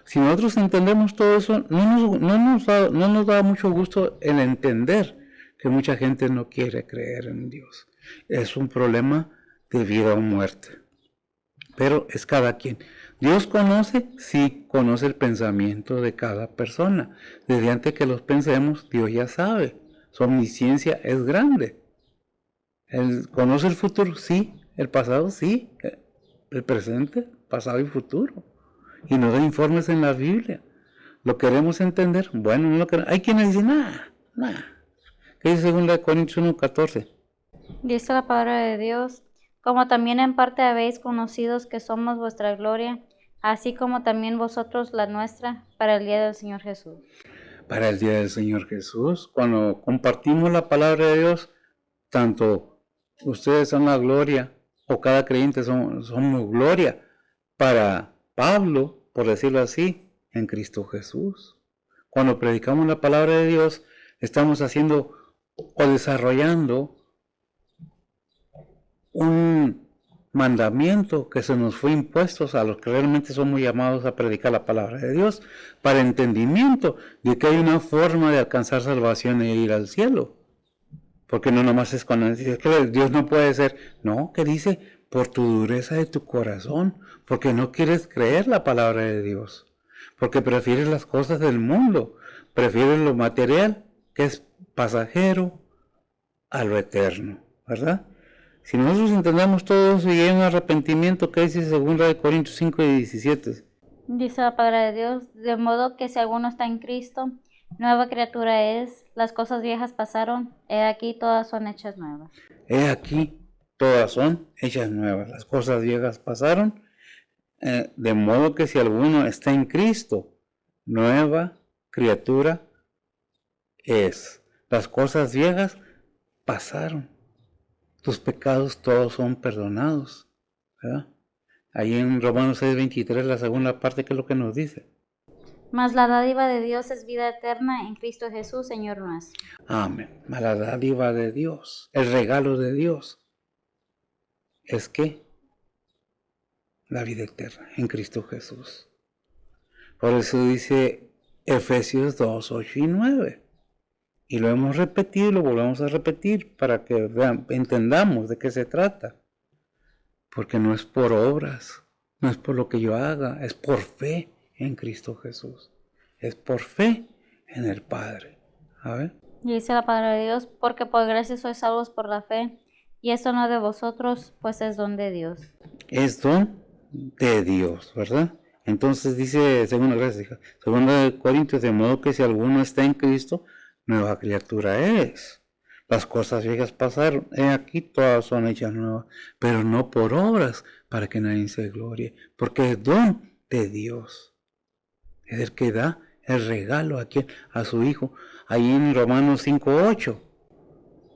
Si nosotros entendemos todo eso, no nos da mucho gusto el entender que mucha gente no quiere creer en Dios. Es un problema de vida o muerte. Pero es cada quien. Dios conoce, sí, conoce el pensamiento de cada persona. Desde antes que los pensemos, Dios ya sabe. Su omnisciencia es grande. Él conoce el futuro, sí. El pasado, sí. El presente, pasado y futuro. Y nos da informes en la Biblia. ¿Lo queremos entender? Bueno, no lo queremos. Hay quienes dicen, nada. ¿Qué dice 2 Corintios 1:14? Dice la palabra de Dios, como también en parte habéis conocido que somos vuestra gloria, así como también vosotros la nuestra, para el día del Señor Jesús. Para el día del Señor Jesús, cuando compartimos la palabra de Dios, tanto ustedes son la gloria, o cada creyente somos gloria, para Pablo, por decirlo así, en Cristo Jesús. Cuando predicamos la palabra de Dios, estamos haciendo o desarrollando un mandamiento que se nos fue impuesto a los que realmente somos llamados a predicar la palabra de Dios, para entendimiento de que hay una forma de alcanzar salvación e ir al cielo. Porque no nomás es cuando dice que Dios no puede ser, no, que dice, por tu dureza de tu corazón, porque no quieres creer la palabra de Dios, porque prefieres las cosas del mundo, prefieres lo material, que es pasajero, a lo eterno, ¿verdad? Si nosotros entendemos todo eso y hay un arrepentimiento, que dice 2 Corintios 5:17. Dice la palabra de Dios, de modo que si alguno está en Cristo, nueva criatura es, las cosas viejas pasaron, he aquí todas son hechas nuevas. He aquí todas son hechas nuevas, las cosas viejas pasaron, de modo que si alguno está en Cristo, nueva criatura es. Las cosas viejas pasaron. Tus pecados todos son perdonados, ¿verdad? Ahí en Romanos 6:23, la segunda parte, ¿qué es lo que nos dice? Mas la dádiva de Dios es vida eterna en Cristo Jesús, Señor nuestro. Amén. La dádiva de Dios, el regalo de Dios, es que la vida eterna en Cristo Jesús. Por eso dice Efesios 2:8-9. Y lo hemos repetido y lo volvemos a repetir para que entendamos de qué se trata. Porque no es por obras, no es por lo que yo haga, es por fe en Cristo Jesús. Es por fe en el Padre. A ver. Y dice la palabra de Dios, porque por gracia sois salvos por la fe, y esto no de vosotros, pues es don de Dios. Es don de Dios, ¿verdad? Entonces dice, segunda de Corintios, de modo que si alguno está en Cristo, nueva criatura es. Las cosas viejas pasaron, he aquí todas son hechas nuevas, pero no por obras, para que nadie se glorie, porque es don de Dios. Es el que da el regalo a su Hijo. Ahí en Romanos 5:8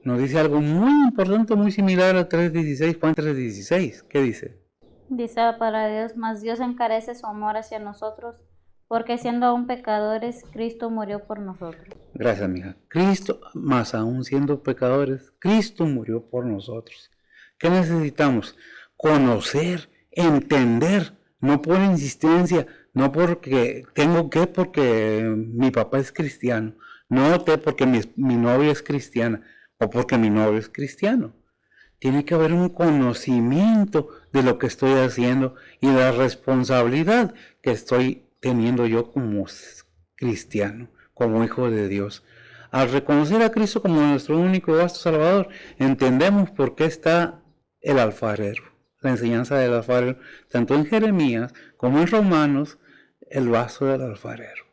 nos dice algo muy importante, muy similar a 3:16, Juan 3:16. ¿Qué dice? Dice la palabra de Dios, mas Dios encarece su amor hacia nosotros, porque siendo aún pecadores, Cristo murió por nosotros. Gracias, mija. Cristo, más aún siendo pecadores, Cristo murió por nosotros. ¿Qué necesitamos? Conocer, entender, no por insistencia, no porque tengo que, porque mi papá es cristiano, no porque mi novia es cristiana o porque mi novio es cristiano. Tiene que haber un conocimiento de lo que estoy haciendo y de la responsabilidad que estoy teniendo yo como cristiano, como hijo de Dios. Al reconocer a Cristo como nuestro único y vasto Salvador, entendemos por qué está el alfarero, la enseñanza del alfarero, tanto en Jeremías como en Romanos, el vaso del alfarero.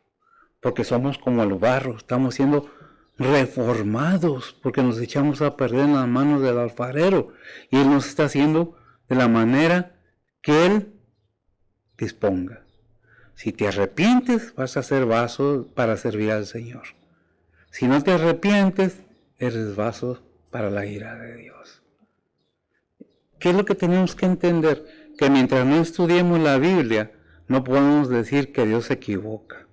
Porque somos como el barro, estamos siendo reformados, porque nos echamos a perder en las manos del alfarero, y Él nos está haciendo de la manera que Él disponga. Si te arrepientes, vas a ser vaso para servir al Señor. Si no te arrepientes, eres vaso para la ira de Dios. ¿Qué es lo que tenemos que entender? Que mientras no estudiemos la Biblia, no podemos decir que Dios se equivoca.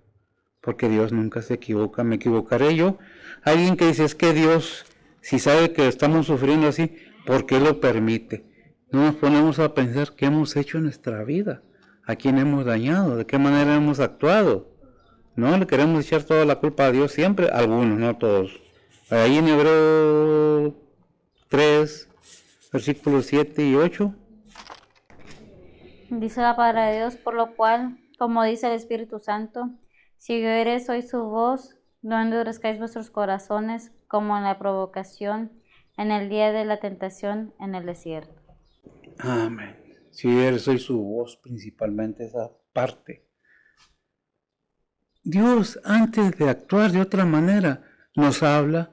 Porque Dios nunca se equivoca. ¿Me equivocaré yo? Alguien que dice, es que Dios, si sabe que estamos sufriendo así, ¿por qué lo permite? No nos ponemos a pensar qué hemos hecho en nuestra vida. ¿A quién hemos dañado? ¿De qué manera hemos actuado? No le queremos echar toda la culpa a Dios siempre, algunos, no todos. Ahí en Hebreo 3, versículos 7 y 8. Dice la palabra de Dios, por lo cual, como dice el Espíritu Santo, si oyereis hoy su voz, no endurezcáis vuestros corazones como en la provocación, en el día de la tentación en el desierto. Amén. Si oyeres hoy su voz, principalmente esa parte. Dios, antes de actuar de otra manera, nos habla,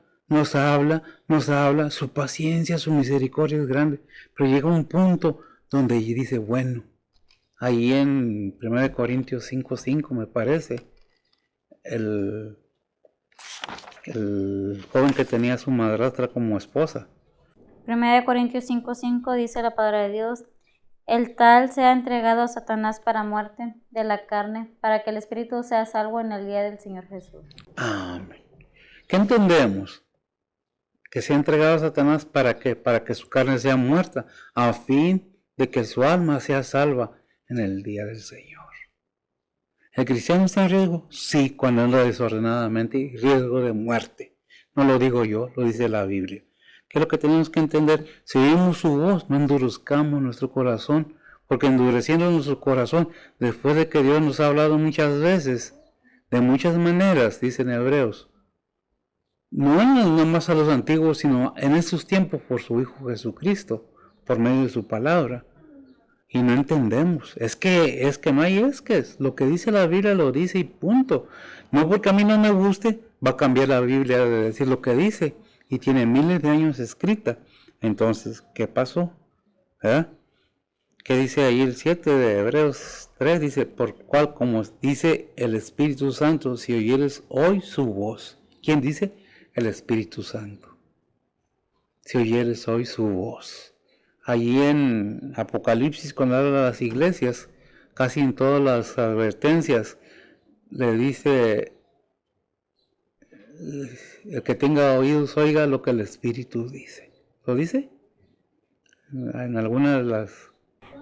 su paciencia, su misericordia es grande, pero llega un punto donde dice, bueno, ahí en 1 Corintios 5:5 me parece, el joven que tenía a su madrastra como esposa. 1 Corintios 5:5 dice la palabra de Dios, el tal sea entregado a Satanás para muerte de la carne, para que el espíritu sea salvo en el día del Señor Jesús. Amén. ¿Qué entendemos? Que sea entregado a Satanás para que su carne sea muerta, a fin de que su alma sea salva en el día del Señor. ¿El cristiano está en riesgo? Sí, cuando anda desordenadamente, riesgo de muerte. No lo digo yo, lo dice la Biblia. ¿Qué es lo que tenemos que entender? Si oímos su voz, no endurezcamos nuestro corazón, porque endureciendo nuestro corazón, después de que Dios nos ha hablado muchas veces, de muchas maneras, dicen Hebreos, no nada más a los antiguos, sino en estos tiempos por su Hijo Jesucristo, por medio de su palabra. Y no entendemos. Es que no hay lo que dice la Biblia lo dice y punto. No porque a mí no me guste, va a cambiar la Biblia de decir lo que dice. Y tiene miles de años escrita. Entonces, ¿qué pasó? ¿Qué dice ahí el 7 de Hebreos 3? Dice, por cual, como dice el Espíritu Santo, si oyeres hoy su voz. ¿Quién dice? El Espíritu Santo. Si oyeres hoy su voz. Allí en Apocalipsis, cuando habla de las iglesias, casi en todas las advertencias, le dice, el que tenga oídos oiga lo que el Espíritu dice. ¿Lo dice? En algunas de las...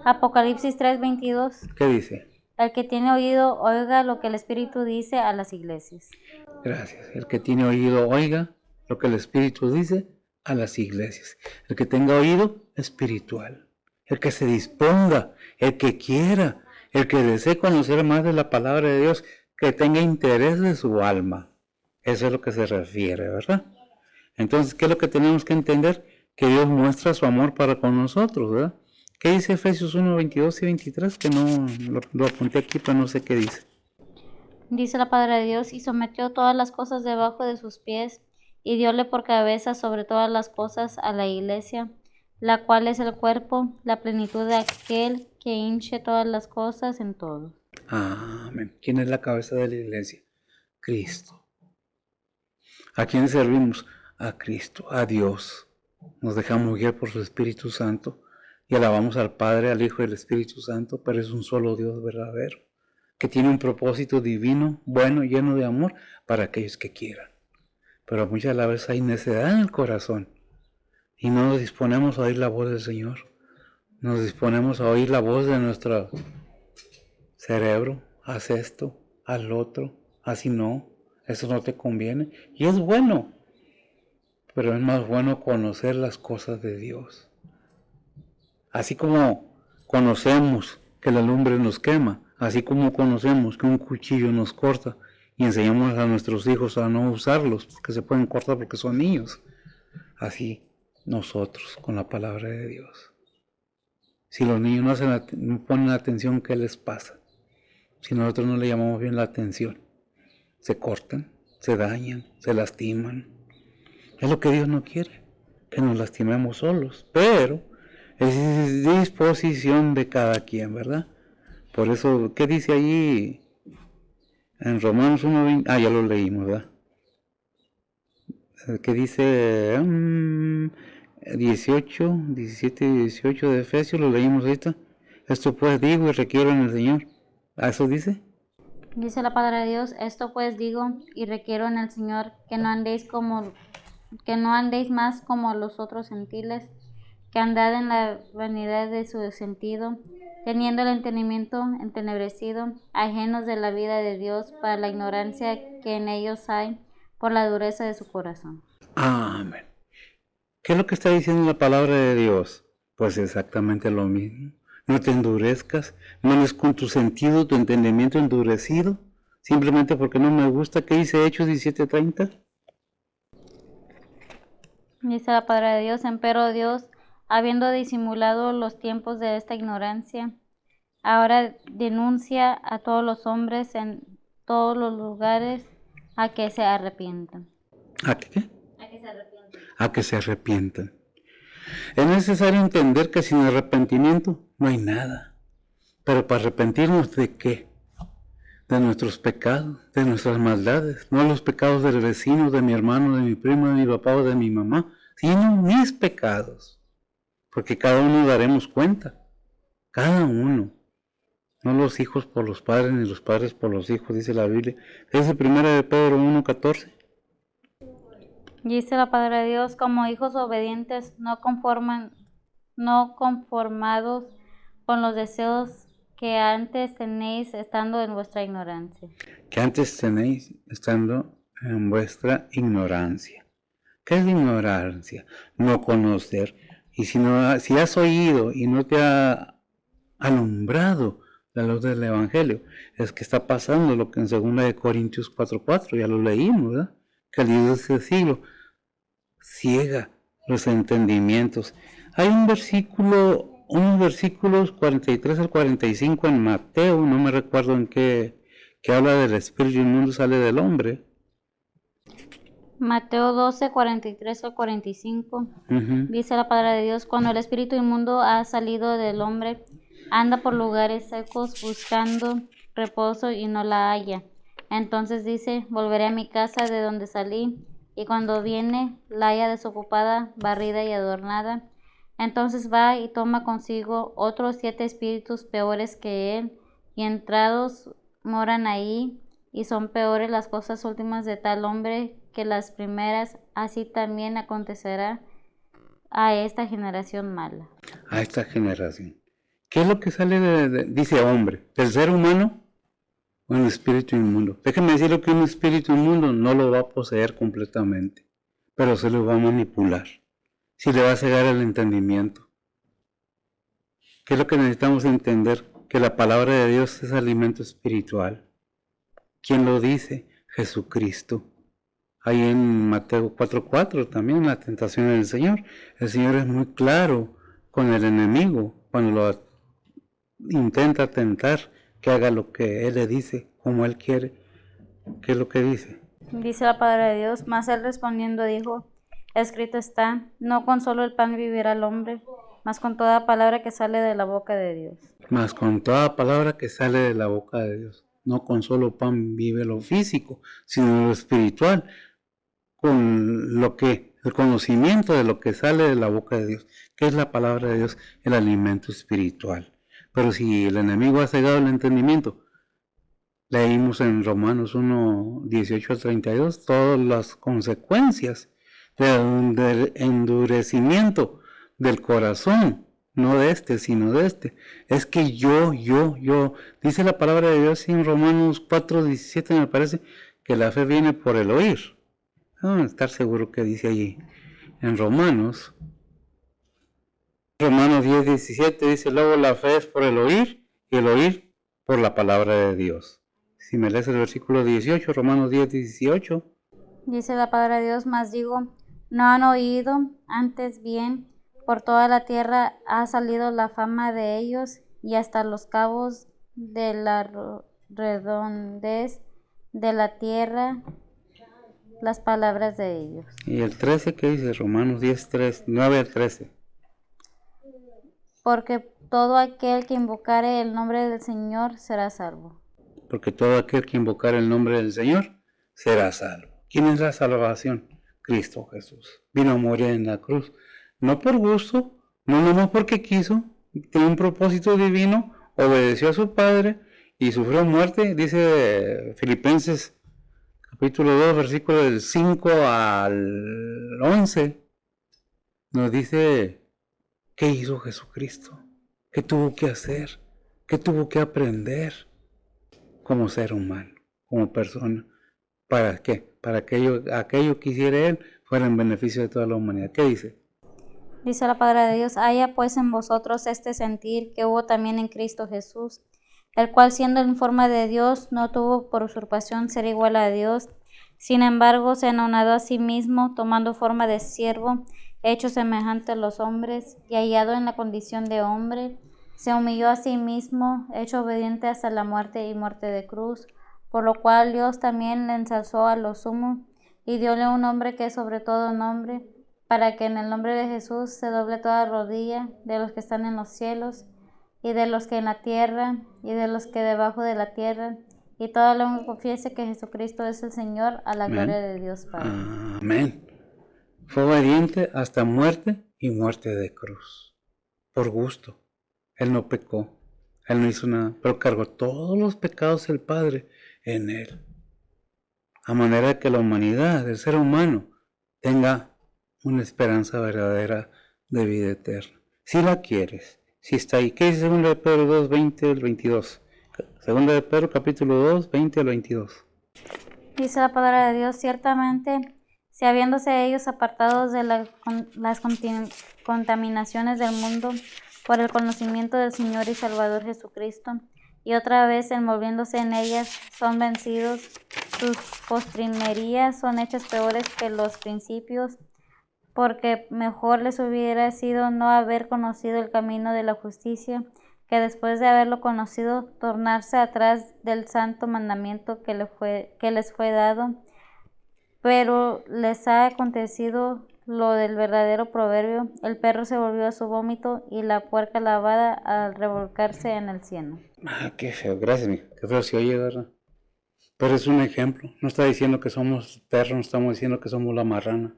Apocalipsis 3:22. ¿Qué dice? El que tiene oído oiga lo que el Espíritu dice a las iglesias. Gracias. El que tiene oído oiga lo que el Espíritu dice a las iglesias. El que tenga oído espiritual. El que se disponga, el que quiera, el que desee conocer más de la palabra de Dios, que tenga interés de su alma. Eso es lo que se refiere, ¿verdad? Entonces, ¿qué es lo que tenemos que entender? Que Dios muestra su amor para con nosotros, ¿verdad? ¿Qué dice Efesios 1, 22 y 23? Que no lo apunté aquí, pero no sé qué dice. Dice la palabra de Dios, y sometió todas las cosas debajo de sus pies, y dióle por cabeza sobre todas las cosas a la iglesia, la cual es el cuerpo, la plenitud de aquel que hinche todas las cosas en todo. Amén. ¿Quién es la cabeza de la iglesia? Cristo. ¿A quién servimos? A Cristo, a Dios. Nos dejamos guiar por su Espíritu Santo y alabamos al Padre, al Hijo y al Espíritu Santo, pero es un solo Dios verdadero, que tiene un propósito divino, bueno, lleno de amor para aquellos que quieran. Pero muchas veces hay necedad en el corazón y no nos disponemos a oír la voz del Señor. Nos disponemos a oír la voz de nuestro cerebro. Haz esto, haz lo otro, así no, eso no te conviene. Y es bueno, pero es más bueno conocer las cosas de Dios. Así como conocemos que la lumbre nos quema, así como conocemos que un cuchillo nos corta y enseñamos a nuestros hijos a no usarlos porque se pueden cortar porque son niños, así nosotros con la palabra de Dios. Si los niños no ponen atención, ¿qué les pasa? Si nosotros no le llamamos bien la atención, se cortan, se dañan, se lastiman. Es lo que Dios no quiere, que nos lastimemos solos, pero es disposición de cada quien, ¿verdad? Por eso, ¿qué dice allí en Romanos 1:20? Ya lo leímos, ¿verdad? ¿Qué dice 17 y 18 de Efesios? Lo leímos ahorita. Esto pues digo y requiero en el Señor. ¿A eso dice? Dice la palabra de Dios, esto pues digo y requiero en el Señor que no andéis más como los otros gentiles, que andad en la vanidad de su sentido, teniendo el entendimiento entenebrecido, ajenos de la vida de Dios para la ignorancia que en ellos hay, por la dureza de su corazón. Amén. ¿Qué es lo que está diciendo la palabra de Dios? Pues exactamente lo mismo. No te endurezcas, no andes con tu sentido, tu entendimiento endurecido, simplemente porque no me gusta. ¿Qué dice Hechos 17:30? Dice la palabra de Dios, empero Dios, habiendo disimulado los tiempos de esta ignorancia, ahora denuncia a todos los hombres en todos los lugares a que se arrepientan. ¿A qué? A que se arrepientan. A que se arrepientan. Es necesario entender que sin arrepentimiento no hay nada. Pero para arrepentirnos ¿de qué? De nuestros pecados, de nuestras maldades, no los pecados del vecino, de mi hermano, de mi primo, de mi papá o de mi mamá, sino mis pecados. Porque cada uno daremos cuenta, cada uno. No los hijos por los padres, ni los padres por los hijos, dice la Biblia. Dice 1 de Pedro 1:14. Dice la palabra de Dios, como hijos obedientes, no conformados con los deseos que antes tenéis estando en vuestra ignorancia. Que antes tenéis estando en vuestra ignorancia. ¿Qué es ignorancia? No conocer. Y si has oído y no te ha alumbrado la luz del Evangelio, es que está pasando lo que en 2 Corintios 4:4, ya lo leímos, ¿verdad? Que el Dios de este siglo ciega los entendimientos. Hay unos versículos 43 al 45 en Mateo, no me recuerdo en qué, que habla del espíritu inmundo sale del hombre. Mateo 12, 43 al 45. Uh-huh. Dice la palabra de Dios, cuando el espíritu inmundo ha salido del hombre, anda por lugares secos buscando reposo y no la halla. Entonces dice, volveré a mi casa de donde salí, y cuando viene la halla desocupada, barrida y adornada. Entonces va y toma consigo otros 7 espíritus peores que él, y entrados moran ahí, y son peores las cosas últimas de tal hombre que las primeras. Así también acontecerá a esta generación mala. A esta generación. ¿Qué es lo que sale dice hombre, del ser humano? Un espíritu inmundo. Déjeme decirle que un espíritu inmundo no lo va a poseer completamente, pero se lo va a manipular. Si le va a cegar el entendimiento. ¿Qué es lo que necesitamos entender? Que la palabra de Dios es alimento espiritual. ¿Quién lo dice? Jesucristo. Ahí en Mateo 4:4 también la tentación del Señor. El Señor es muy claro con el enemigo cuando lo intenta tentar, que haga lo que Él le dice, como Él quiere. ¿Qué es lo que dice? Dice la palabra de Dios, mas él respondiendo dijo, escrito está, no con solo el pan vivirá el hombre, mas con toda palabra que sale de la boca de Dios. Mas con toda palabra que sale de la boca de Dios. No con solo pan vive lo físico, sino lo espiritual. Con lo que, el conocimiento de lo que sale de la boca de Dios, que es la palabra de Dios, el alimento espiritual. Pero si el enemigo ha cegado el entendimiento, leímos en Romanos 1:18-32 todas las consecuencias del endurecimiento del corazón, no de este, sino de este. Es que yo, dice la palabra de Dios en Romanos 4:17 me parece, que la fe viene por el oír. No, estar seguro que dice allí. En Romanos 10:17 dice, luego la fe es por el oír y el oír por la palabra de Dios. Si me lees el versículo 18, Romanos 10:18. Dice la palabra de Dios, mas digo, no han oído, antes bien, por toda la tierra ha salido la fama de ellos, y hasta los cabos de la redondez de la tierra las palabras de ellos. Y el 13, ¿qué dice? Romanos 10:3, 9 al 13. Porque todo aquel que invocare el nombre del Señor será salvo. Porque todo aquel que invocar el nombre del Señor será salvo. ¿Quién es la salvación? Cristo Jesús. Vino a morir en la cruz. No por gusto, no nomás porque quiso, tiene un propósito divino, obedeció a su Padre y sufrió muerte. Dice Filipenses capítulo 2, versículo del 5 al 11. Nos dice qué hizo Jesucristo, qué tuvo que hacer, qué tuvo que aprender como ser humano, como persona. ¿Para qué? Para que aquello que hiciera Él fuera en beneficio de toda la humanidad. ¿Qué dice? Dice la palabra de Dios, haya pues en vosotros este sentir que hubo también en Cristo Jesús, el cual siendo en forma de Dios no tuvo por usurpación ser igual a Dios, sin embargo se anonadó a sí mismo, tomando forma de siervo, hecho semejante a los hombres, y hallado en la condición de hombre, se humilló a sí mismo, hecho obediente hasta la muerte y muerte de cruz, por lo cual Dios también le ensalzó a lo sumo, y dióle un nombre que es sobre todo nombre, para que en el nombre de Jesús se doble toda rodilla de los que están en los cielos, y de los que en la tierra, y de los que debajo de la tierra, y toda lengua confiese que Jesucristo es el Señor, a la gloria de Dios Padre. Amén. Fue obediente hasta muerte y muerte de cruz. Por gusto. Él no pecó. Él no hizo nada, pero cargó todos los pecados del Padre en él. A manera que la humanidad, el ser humano, tenga una esperanza verdadera de vida eterna. Si la quieres, si está ahí. ¿Qué dice 2 de Pedro 2, 20 al 22? 2 de Pedro capítulo 2, 20 al 22. Dice la palabra de Dios, ciertamente, si habiéndose ellos apartados de las contaminaciones del mundo por el conocimiento del Señor y Salvador Jesucristo, y otra vez envolviéndose en ellas, son vencidos, sus postrimerías son hechas peores que los principios, porque mejor les hubiera sido no haber conocido el camino de la justicia, que después de haberlo conocido, tornarse atrás del santo mandamiento que les fue dado. Pero les ha acontecido lo del verdadero proverbio, el perro se volvió a su vómito y la puerca lavada al revolcarse en el cieno. Qué feo, gracias, mija. Qué feo se oye, ¿verdad? Pero es un ejemplo. No está diciendo que somos perros, no estamos diciendo que somos la marrana.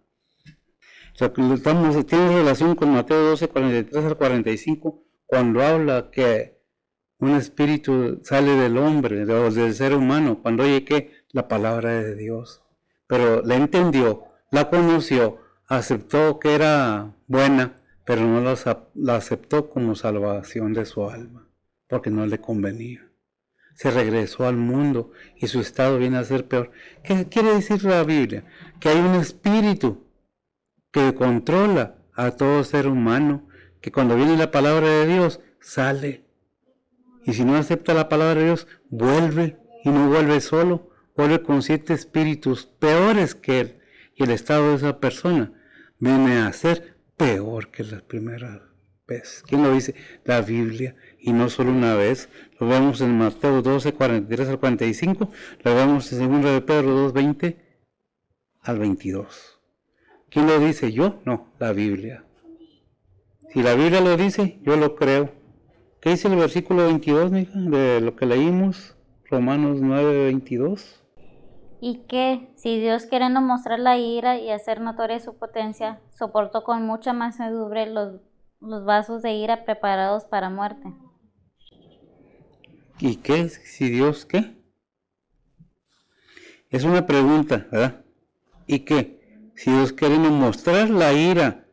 O sea, tiene relación con Mateo 12, 43 al 45, cuando habla que un espíritu sale del hombre, del ser humano, cuando oye que la palabra de Dios. Pero la entendió, la conoció, aceptó que era buena, pero no la aceptó como salvación de su alma, porque no le convenía. Se regresó al mundo y su estado viene a ser peor. ¿Qué quiere decir la Biblia? Que hay un espíritu que controla a todo ser humano, que cuando viene la palabra de Dios, sale. Y si no acepta la palabra de Dios, vuelve, y no vuelve solo, vuelve con 7 espíritus peores que él. Y el estado de esa persona viene a ser peor que la primera vez. ¿Quién lo dice? La Biblia, y no solo una vez. Lo vemos en Mateo 12, 43 al 45, lo vemos en 2 de Pedro 2, 20 al 22. ¿Quién lo dice? ¿Yo? No, la Biblia. Si la Biblia lo dice, yo lo creo. ¿Qué dice el versículo 22, mija, de lo que leímos? Romanos 9, 22. Y que, si Dios, queriendo mostrar la ira y hacer notoria su potencia, soportó con mucha mansedumbre los vasos de ira preparados para muerte. ¿Y qué? Si Dios, ¿qué? Es una pregunta, ¿verdad? ¿Y qué? Si Dios quiere mostrar la ira,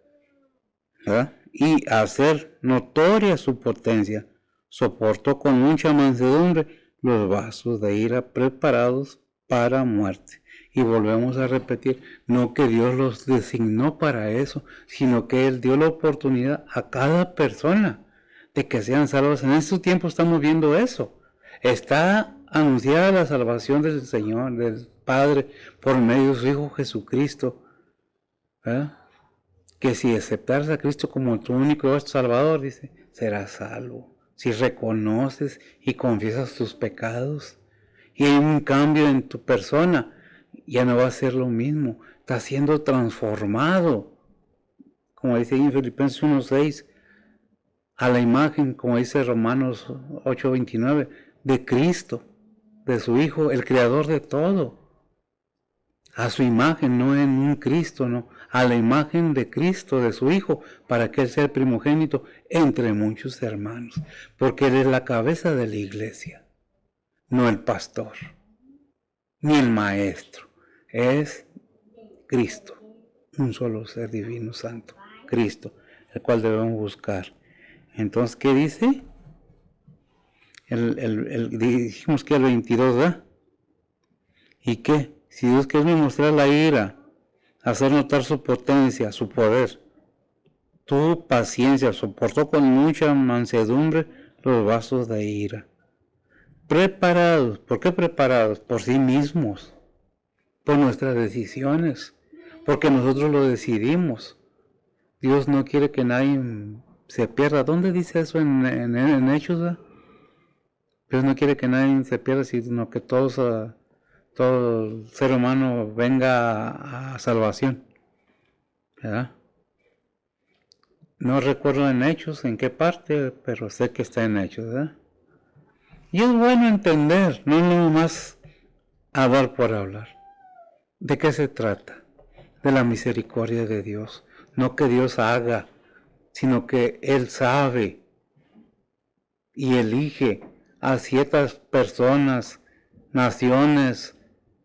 ¿verdad? Y hacer notoria su potencia, soportó con mucha mansedumbre los vasos de ira preparados para muerte. Y volvemos a repetir, no que Dios los designó para eso, sino que Él dio la oportunidad a cada persona de que sean salvos. En este tiempo estamos viendo eso. Está anunciada la salvación del Señor, del Padre, por medio de su Hijo Jesucristo. ¿Verdad? Que si aceptaras a Cristo como tu único Salvador, dice, serás salvo. Si reconoces y confiesas tus pecados y hay un cambio en tu persona, ya no va a ser lo mismo. Está siendo transformado, como dice en Filipenses 1:6, a la imagen, como dice Romanos 8:29, de Cristo, de su Hijo, el Creador de todo. A su imagen, no en un Cristo, no, a la imagen de Cristo, de su Hijo, para que Él sea el primogénito entre muchos hermanos, porque Él es la cabeza de la iglesia, no el pastor, ni el maestro, es Cristo, un solo ser divino santo, Cristo, el cual debemos buscar. Entonces, ¿qué dice? Dijimos que el 22, ¿verdad? ¿Y qué? Si Dios quiere mostrar la ira, hacer notar su potencia, su poder, tuvo paciencia, soportó con mucha mansedumbre los vasos de ira. Preparados, ¿por qué preparados? Por sí mismos, por nuestras decisiones, porque nosotros lo decidimos. Dios no quiere que nadie se pierda. ¿Dónde dice eso en Hechos? ¿Verdad? Dios no quiere que nadie se pierda, sino que todo ser humano venga a salvación, ¿verdad? No recuerdo en Hechos en qué parte, pero sé que está en Hechos, ¿verdad? Y es bueno entender, no nomás hablar por hablar. ¿De qué se trata? De la misericordia de Dios. No que Dios haga, sino que Él sabe y elige a ciertas personas, naciones,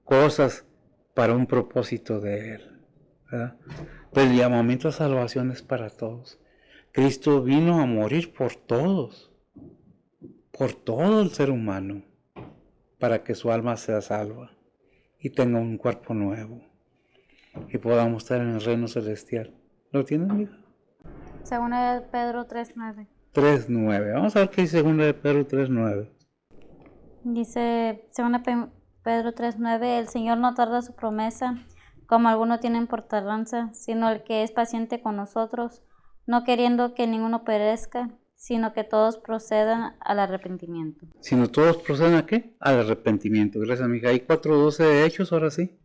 cosas para un propósito de Él, ¿verdad? Pero el llamamiento a salvación es para todos. Cristo vino a morir por todos, por todo el ser humano, para que su alma sea salva y tenga un cuerpo nuevo y podamos estar en el reino celestial. ¿Lo tiene, amiga? Segunda de Pedro 3:9. 3:9. Vamos a ver qué dice segunda de Pedro 3:9. Dice, Pedro 3:9, el Señor no tarda su promesa, como algunos tienen por tardanza, sino el que es paciente con nosotros, no queriendo que ninguno perezca, sino que todos procedan al arrepentimiento. Sino todos proceden ¿a qué? Al arrepentimiento. Gracias, amiga. Hay 4:12 de Hechos, ahora sí.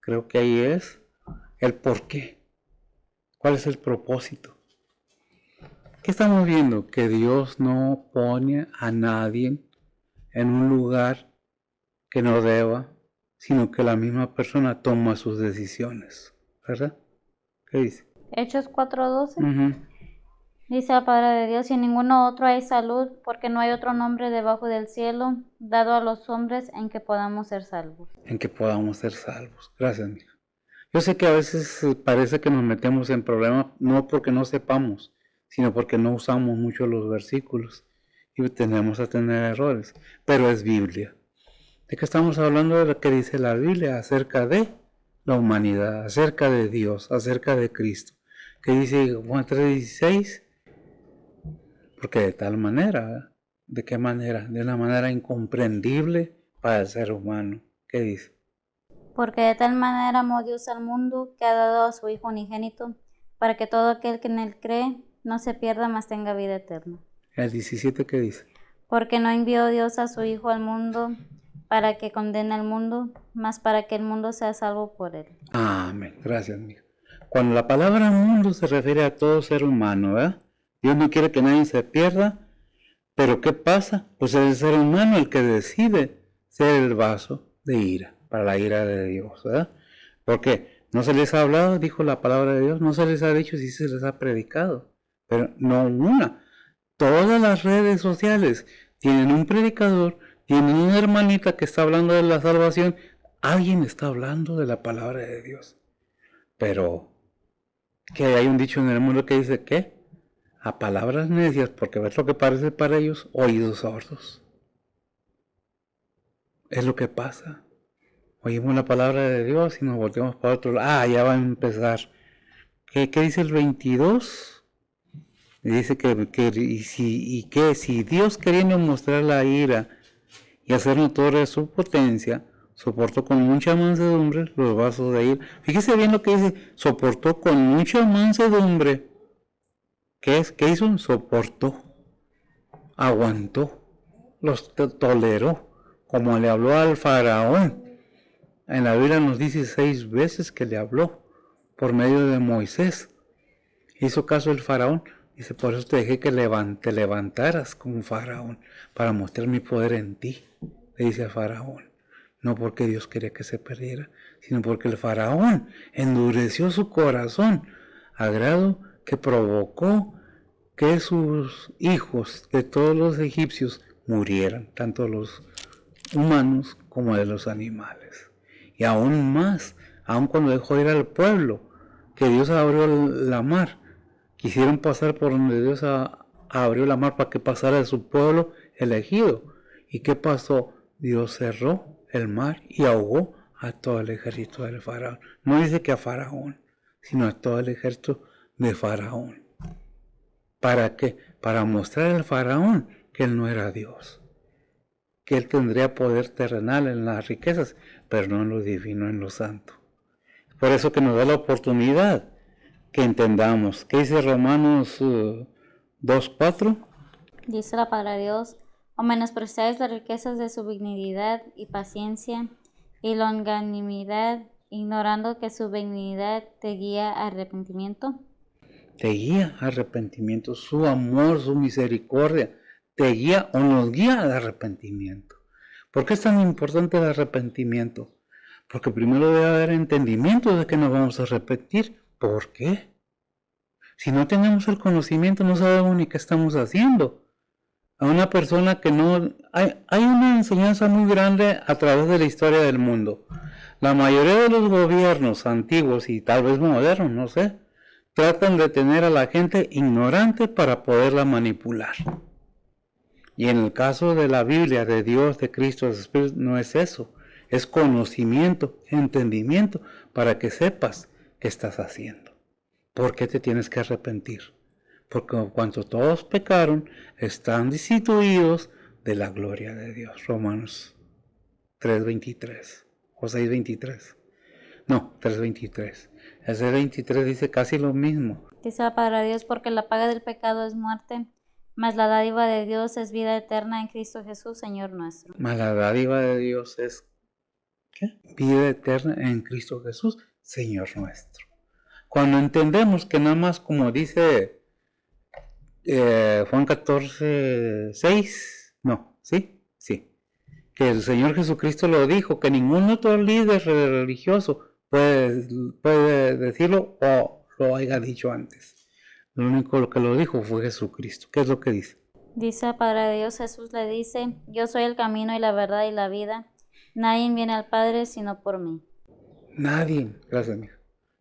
Creo que ahí es el por qué. ¿Cuál es el propósito? ¿Qué estamos viendo? Que Dios no pone a nadie en un lugar que no deba, sino que la misma persona toma sus decisiones, ¿verdad? ¿Qué dice? Hechos 4:12. Uh-huh. Dice la palabra de Dios, y en ninguno otro hay salud, porque no hay otro nombre debajo del cielo dado a los hombres en que podamos ser salvos. En que podamos ser salvos. Gracias, amiga. Yo sé que a veces parece que nos metemos en problemas, no porque no sepamos, sino porque no usamos mucho los versículos y tendemos a tener errores, pero es Biblia. ¿De qué estamos hablando? De lo que dice la Biblia acerca de la humanidad, acerca de Dios, acerca de Cristo. ¿Qué dice Juan 3:16? Porque de tal manera, ¿verdad? ¿De qué manera? De una manera incomprendible para el ser humano. ¿Qué dice? Porque de tal manera amó Dios al mundo, que ha dado a su Hijo unigénito, para que todo aquel que en él cree no se pierda, mas tenga vida eterna. El 17, ¿qué dice? Porque no envió Dios a su Hijo al mundo para que condene al mundo, mas para que el mundo sea salvo por él. Amén. Gracias, amigo. Cuando la palabra mundo se refiere a todo ser humano, ¿verdad? Dios no quiere que nadie se pierda, pero ¿qué pasa? Pues es el ser humano el que decide ser el vaso de ira, para la ira de Dios, ¿verdad? Porque no se les ha hablado, dijo la palabra de Dios, no se les ha dicho, sí se les ha predicado, pero no una. Todas las redes sociales tienen un predicador, tienen una hermanita que está hablando de la salvación, alguien está hablando de la palabra de Dios. Pero que hay un dicho en el mundo que dice ¿qué? A palabras necias, porque ves lo que parece para ellos, oídos sordos. Es lo que pasa. Oímos la palabra de Dios y nos volteamos para otro lado. Ah, ya va a empezar. ¿Qué dice el 22? Dice que si Dios queriendo mostrar la ira y hacer notoria su potencia, soportó con mucha mansedumbre los vasos de ira. Fíjese bien lo que dice, soportó con mucha mansedumbre. ¿Qué hizo? Soportó, aguantó, los toleró, como le habló al faraón. En la Biblia nos dice 6 veces que le habló por medio de Moisés. Hizo caso el faraón. Dice, por eso te dejé que te levantaras como faraón, para mostrar mi poder en ti, le dice al faraón. No porque Dios quería que se perdiera, sino porque el faraón endureció su corazón, a grado que provocó que sus hijos, de todos los egipcios, murieran, tanto los humanos como de los animales. Y aún más, aun cuando dejó ir al pueblo, que Dios abrió la mar, quisieron pasar por donde Dios abrió la mar para que pasara de su pueblo elegido. ¿Y qué pasó? Dios cerró el mar y ahogó a todo el ejército del faraón. No dice que a faraón, sino a todo el ejército de Faraón. ¿Para qué? Para mostrar al Faraón que él no era Dios, que él tendría poder terrenal en las riquezas, pero no en lo divino, en lo santo. Por eso que nos da la oportunidad que entendamos. ¿Qué dice Romanos 2:4? Dice la palabra de Dios, o menospreciáis las riquezas de su benignidad y paciencia y longanimidad, ignorando que su benignidad te guía a arrepentimiento. Te guía al arrepentimiento, su amor, su misericordia, te guía o nos guía al arrepentimiento. ¿Por qué es tan importante el arrepentimiento? Porque primero debe haber entendimiento de que nos vamos a arrepentir. ¿Por qué? Si no tenemos el conocimiento, no sabemos ni qué estamos haciendo. A una persona que no... Hay una enseñanza muy grande a través de la historia del mundo. La mayoría de los gobiernos antiguos y tal vez modernos, no sé, tratan de tener a la gente ignorante para poderla manipular. Y en el caso de la Biblia, de Dios, de Cristo, de Espíritu, no es eso. Es conocimiento, entendimiento, para que sepas qué estás haciendo. ¿Por qué te tienes que arrepentir? Porque cuando todos pecaron, están destituidos de la gloria de Dios. Romanos 3:23 o 6:23. No, 3:23. El 6:23 dice casi lo mismo. Dice la palabra de Dios, porque la paga del pecado es muerte, mas la dádiva de Dios es vida eterna en Cristo Jesús, Señor nuestro. Mas la dádiva de Dios es ¿qué? Vida eterna en Cristo Jesús, Señor nuestro. Cuando entendemos que nada más como dice Juan 14:6, no, ¿sí? Sí. Que el Señor Jesucristo lo dijo, que ningún otro líder religioso puede decirlo o lo haya dicho antes. Lo único que lo dijo fue Jesucristo. ¿Qué es lo que dice? Dice la palabra de Dios, Jesús le dice, yo soy el camino y la verdad y la vida. Nadie viene al Padre sino por mí. Nadie, gracias amigo,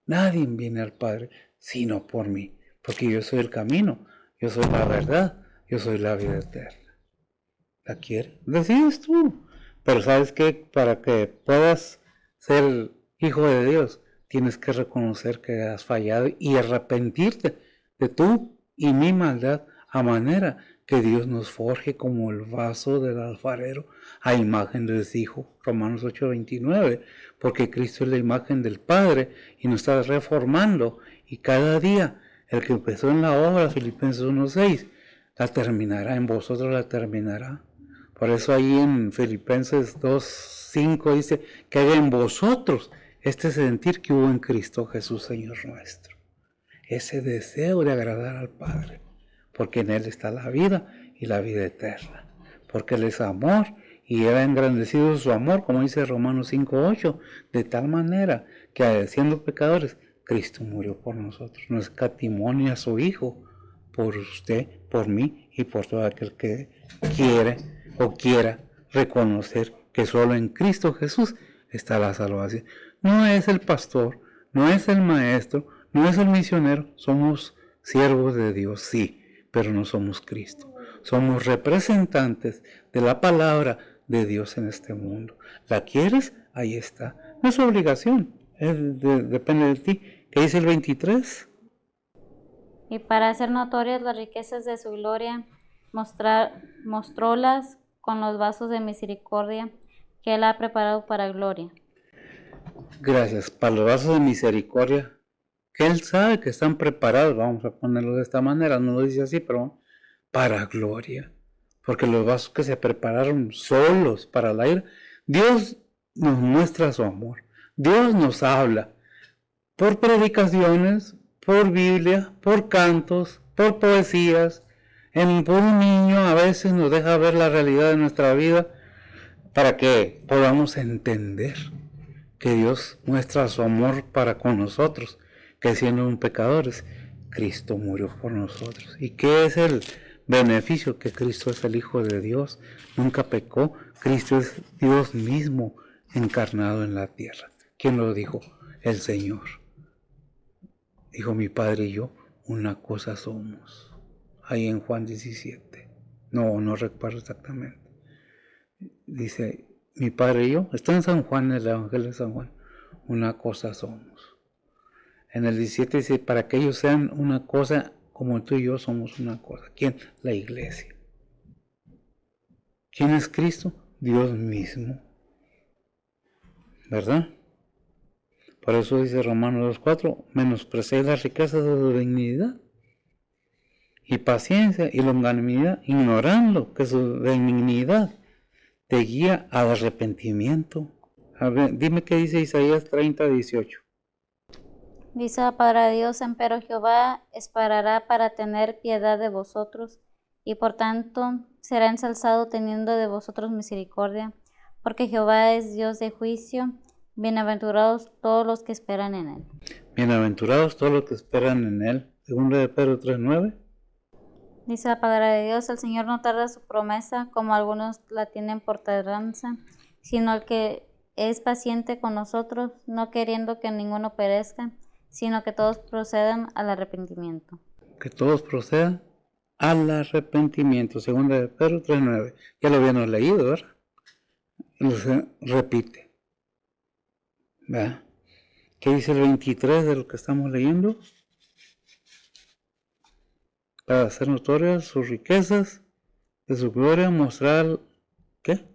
nadie viene al Padre sino por mí, porque yo soy el camino, yo soy la verdad, yo soy la vida eterna. ¿La quieres? Decides tú. Pero ¿sabes qué? Para que puedas ser hijo de Dios, tienes que reconocer que has fallado y arrepentirte de tú y mi maldad, a manera que Dios nos forje como el vaso del alfarero a imagen de su Hijo. Romanos 8:29, porque Cristo es la imagen del Padre y nos está reformando, y cada día el que empezó en la obra, Filipenses 1:6, la terminará, en vosotros la terminará. Por eso ahí en Filipenses 2:5 dice que haya en vosotros este sentir que hubo en Cristo Jesús, Señor nuestro. Ese deseo de agradar al Padre, porque en Él está la vida y la vida eterna. Porque Él es amor y Él ha engrandecido su amor, como dice Romanos 5:8, de tal manera que siendo pecadores, Cristo murió por nosotros. Nos escatimó a su Hijo, por usted, por mí y por todo aquel que quiere o quiera reconocer que solo en Cristo Jesús está la salvación. No es el pastor, no es el maestro, no es el misionero, somos siervos de Dios, sí, pero no somos Cristo. Somos representantes de la palabra de Dios en este mundo. ¿La quieres? Ahí está. No es obligación, depende de ti. ¿Qué dice el 23? Y para hacer notorias las riquezas de su gloria, mostrólas con los vasos de misericordia que Él ha preparado para gloria. Gracias. Para los vasos de misericordia, que Él sabe que están preparados, vamos a ponerlo de esta manera, no lo dice así, pero para gloria. Porque los vasos que se prepararon solos para la ira, Dios nos muestra su amor. Dios nos habla por predicaciones, por Biblia, por cantos, por poesías. Por un niño a veces nos deja ver la realidad de nuestra vida para que podamos entender que Dios muestra su amor para con nosotros, que siendo un pecadores, Cristo murió por nosotros. ¿Y qué es el beneficio? Que Cristo es el Hijo de Dios, nunca pecó, Cristo es Dios mismo encarnado en la tierra. ¿Quién lo dijo? El Señor. Dijo, mi Padre y yo, una cosa somos. Ahí en Juan 17. No recuerdo exactamente. Dice, mi Padre y yo, está en San Juan, en el Evangelio de San Juan, una cosa somos. En el 17 dice, para que ellos sean una cosa como tú y yo somos una cosa. ¿Quién? La iglesia. ¿Quién es Cristo? Dios mismo. ¿Verdad? Por eso dice Romanos 2:4, menospreciáis las riquezas de su benignidad y paciencia y longanimidad, ignorando que su benignidad te guía al arrepentimiento. A ver, dime qué dice Isaías 30:18. Dice la palabra de Dios, empero Jehová esperará para tener piedad de vosotros, y por tanto será ensalzado teniendo de vosotros misericordia, porque Jehová es Dios de juicio, bienaventurados todos los que esperan en él. Bienaventurados todos los que esperan en él. Segundo de Pedro 3:9. Dice la palabra de Dios, el Señor no tarda su promesa, como algunos la tienen por tardanza, sino el que es paciente con nosotros, no queriendo que ninguno perezca, sino que todos procedan al arrepentimiento. Que todos procedan al arrepentimiento. Segunda de Pedro 3:9. Ya lo habíamos leído, ¿verdad? Repite. ¿Verdad? ¿Qué dice el 23 de lo que estamos leyendo? Para hacer notorias sus riquezas, de su gloria, ¿qué?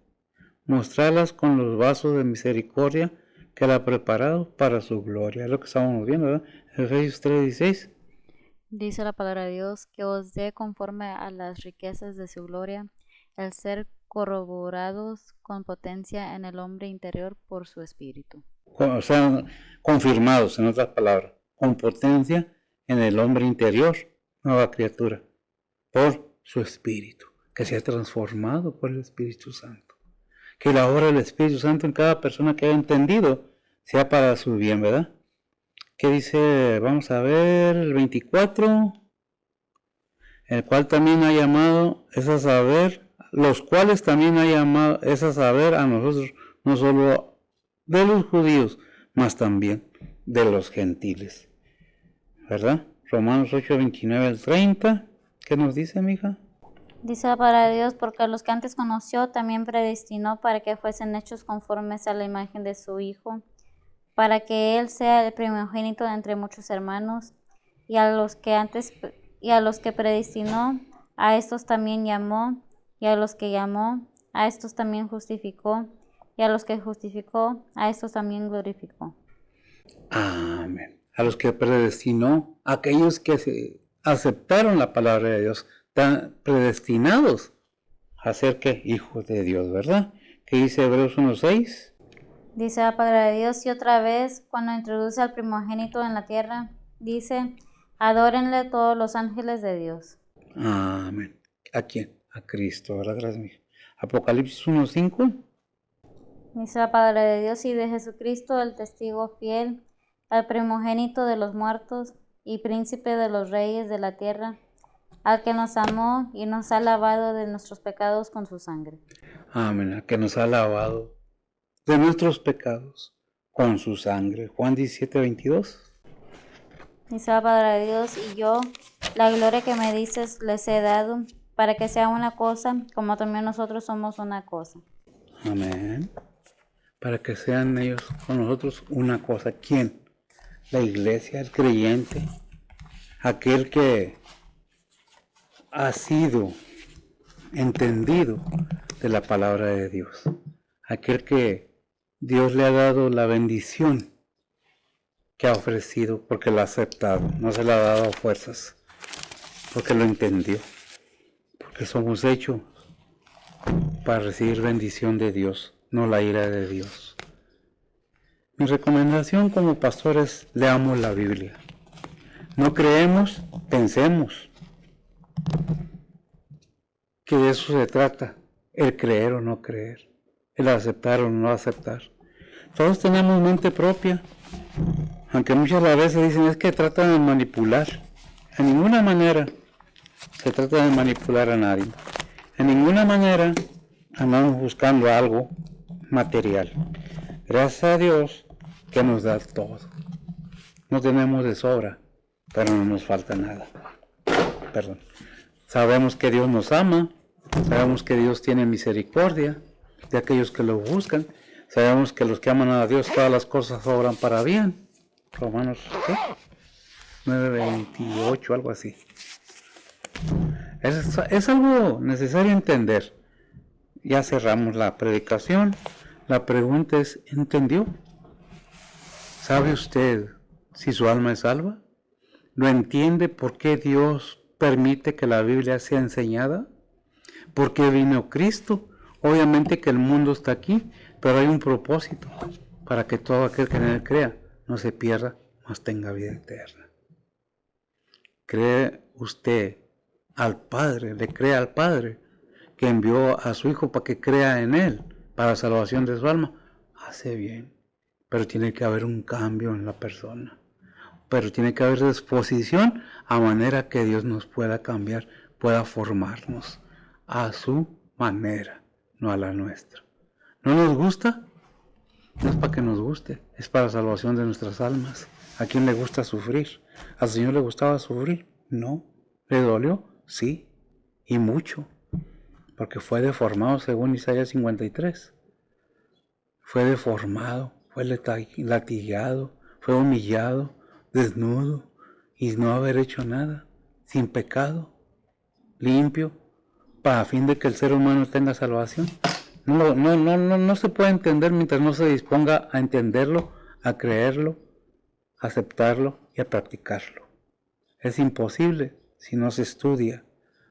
Mostrarlas con los vasos de misericordia que él ha preparado para su gloria. Es lo que estábamos viendo, ¿verdad? Efesios 3:16. Dice la palabra de Dios, que os dé conforme a las riquezas de su gloria, el ser corroborados con potencia en el hombre interior por su espíritu. O sea, confirmados, en otras palabras, con potencia en el hombre interior, nueva criatura, por su espíritu, que se ha transformado por el Espíritu Santo. Que la obra del Espíritu Santo en cada persona que haya entendido sea para su bien, ¿verdad? ¿Qué dice? Vamos a ver, el 24, el cual también ha llamado, es a saber, los cuales también ha llamado, es a saber a nosotros, no solo de los judíos, mas también de los gentiles, ¿verdad? Romanos 8:29-30, ¿qué nos dice, mija? Dice la palabra de Dios, porque a los que antes conoció también predestinó para que fuesen hechos conformes a la imagen de su Hijo, para que Él sea el primogénito de entre muchos hermanos, y a los que predestinó, a estos también llamó, y a los que llamó, a estos también justificó, y a los que justificó, a estos también glorificó. Amén. A los que predestinó, aquellos que aceptaron la palabra de Dios, están predestinados a ser ¿qué? Hijos de Dios, ¿verdad? ¿Qué dice Hebreos 1:6? Dice la palabra de Dios, y otra vez, cuando introduce al primogénito en la tierra, dice, adórenle todos los ángeles de Dios. Amén. ¿A quién? A Cristo, ¿verdad? Gracias, mija. Apocalipsis 1:5. Dice la palabra de Dios, y de Jesucristo, el testigo fiel, al primogénito de los muertos y príncipe de los reyes de la tierra, al que nos amó y nos ha lavado de nuestros pecados con su sangre. Amén. Al que nos ha lavado de nuestros pecados con su sangre. Juan 17:22. Dice la palabra de Dios, y yo, la gloria que me dices, les he dado, para que sea una cosa, como también nosotros somos una cosa. Amén. Para que sean ellos con nosotros una cosa. ¿Quién? La iglesia, el creyente, aquel que ha sido entendido de la palabra de Dios, aquel que Dios le ha dado la bendición que ha ofrecido porque lo ha aceptado, no se le ha dado a fuerzas, porque lo entendió, porque somos hechos para recibir bendición de Dios, no la ira de Dios. Mi recomendación como pastor es leamos la Biblia. No creemos, pensemos que de eso se trata, el creer o no creer, el aceptar o no aceptar. Todos tenemos mente propia, aunque muchas veces dicen es que tratan de manipular. En ninguna manera se trata de manipular a nadie. En ninguna manera andamos buscando algo material. Gracias a Dios que nos da todo. No tenemos de sobra, pero no nos falta nada. Perdón. Sabemos que Dios nos ama, sabemos que Dios tiene misericordia de aquellos que lo buscan, sabemos que los que aman a Dios todas las cosas obran para bien. Romanos, ¿qué? 9:28, algo así. Es algo necesario entender. Ya cerramos la predicación. La pregunta es, ¿entendió? ¿Sabe usted si su alma es salva? ¿Lo entiende por qué Dios permite que la Biblia sea enseñada? ¿Por qué vino Cristo? Obviamente que el mundo está aquí, pero hay un propósito para que todo aquel que en él crea no se pierda, mas tenga vida eterna. ¿Cree usted al Padre, le cree al Padre que envió a su Hijo para que crea en Él, para la salvación de su alma? Hace bien, pero tiene que haber un cambio en la persona. Pero tiene que haber disposición a manera que Dios nos pueda cambiar, pueda formarnos a su manera, no a la nuestra. ¿No nos gusta? No es para que nos guste, es para la salvación de nuestras almas. ¿A quién le gusta sufrir? ¿Al Señor le gustaba sufrir? No. ¿Le dolió? Sí, y mucho, porque fue deformado según Isaías 53. Fue deformado, fue latigado, fue humillado, desnudo, y no haber hecho nada, sin pecado, limpio, para fin de que el ser humano tenga salvación. No se puede entender mientras no se disponga a entenderlo, a creerlo, a aceptarlo y a practicarlo. Es imposible si no se estudia,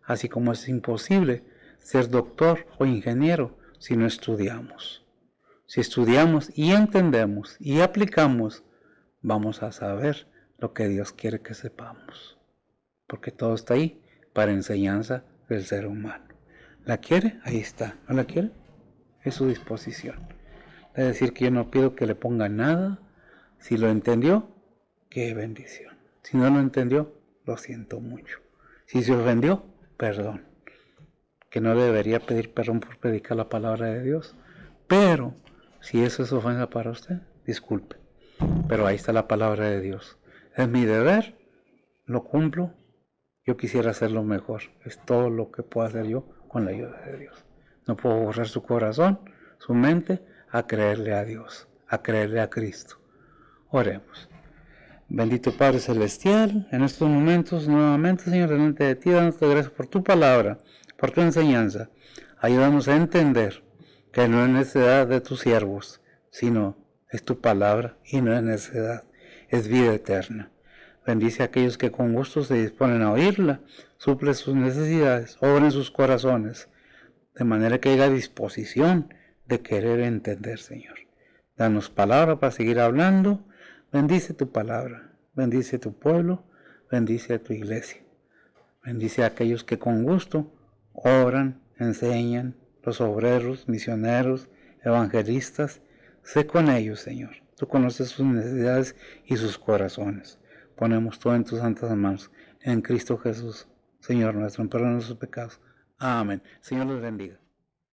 así como es imposible ser doctor o ingeniero si no estudiamos. Si estudiamos y entendemos y aplicamos, vamos a saber lo que Dios quiere que sepamos. Porque todo está ahí para enseñanza del ser humano. ¿La quiere? Ahí está. ¿No la quiere? Es su disposición. Es decir, que yo no pido que le ponga nada. Si lo entendió, qué bendición. Si no lo entendió, lo siento mucho. Si se ofendió, perdón. Que no debería pedir perdón por predicar la palabra de Dios. Pero, si eso es ofensa para usted, disculpe. Pero ahí está la palabra de Dios. Es mi deber, lo cumplo. Yo quisiera hacerlo mejor. Es todo lo que puedo hacer yo con la ayuda de Dios. No puedo borrar su corazón, su mente, a creerle a Dios, a creerle a Cristo. Oremos. Bendito Padre Celestial, en estos momentos nuevamente, Señor, delante de ti, dándote gracias por tu palabra, por tu enseñanza. Ayúdanos a entender que no es necedad de tus siervos, sino es tu palabra y no es necedad, es vida eterna. Bendice a aquellos que con gusto se disponen a oírla, suple sus necesidades, obra en sus corazones, de manera que haya disposición de querer entender, Señor. Danos palabra para seguir hablando. Bendice tu palabra, bendice tu pueblo, bendice a tu iglesia. Bendice a aquellos que con gusto obran, enseñan, los obreros, misioneros, evangelistas. Sé con ellos, Señor. Tú conoces sus necesidades y sus corazones. Ponemos todo en tus santas manos. En Cristo Jesús, Señor nuestro, en perdón de nuestros pecados. Amén. Señor los bendiga.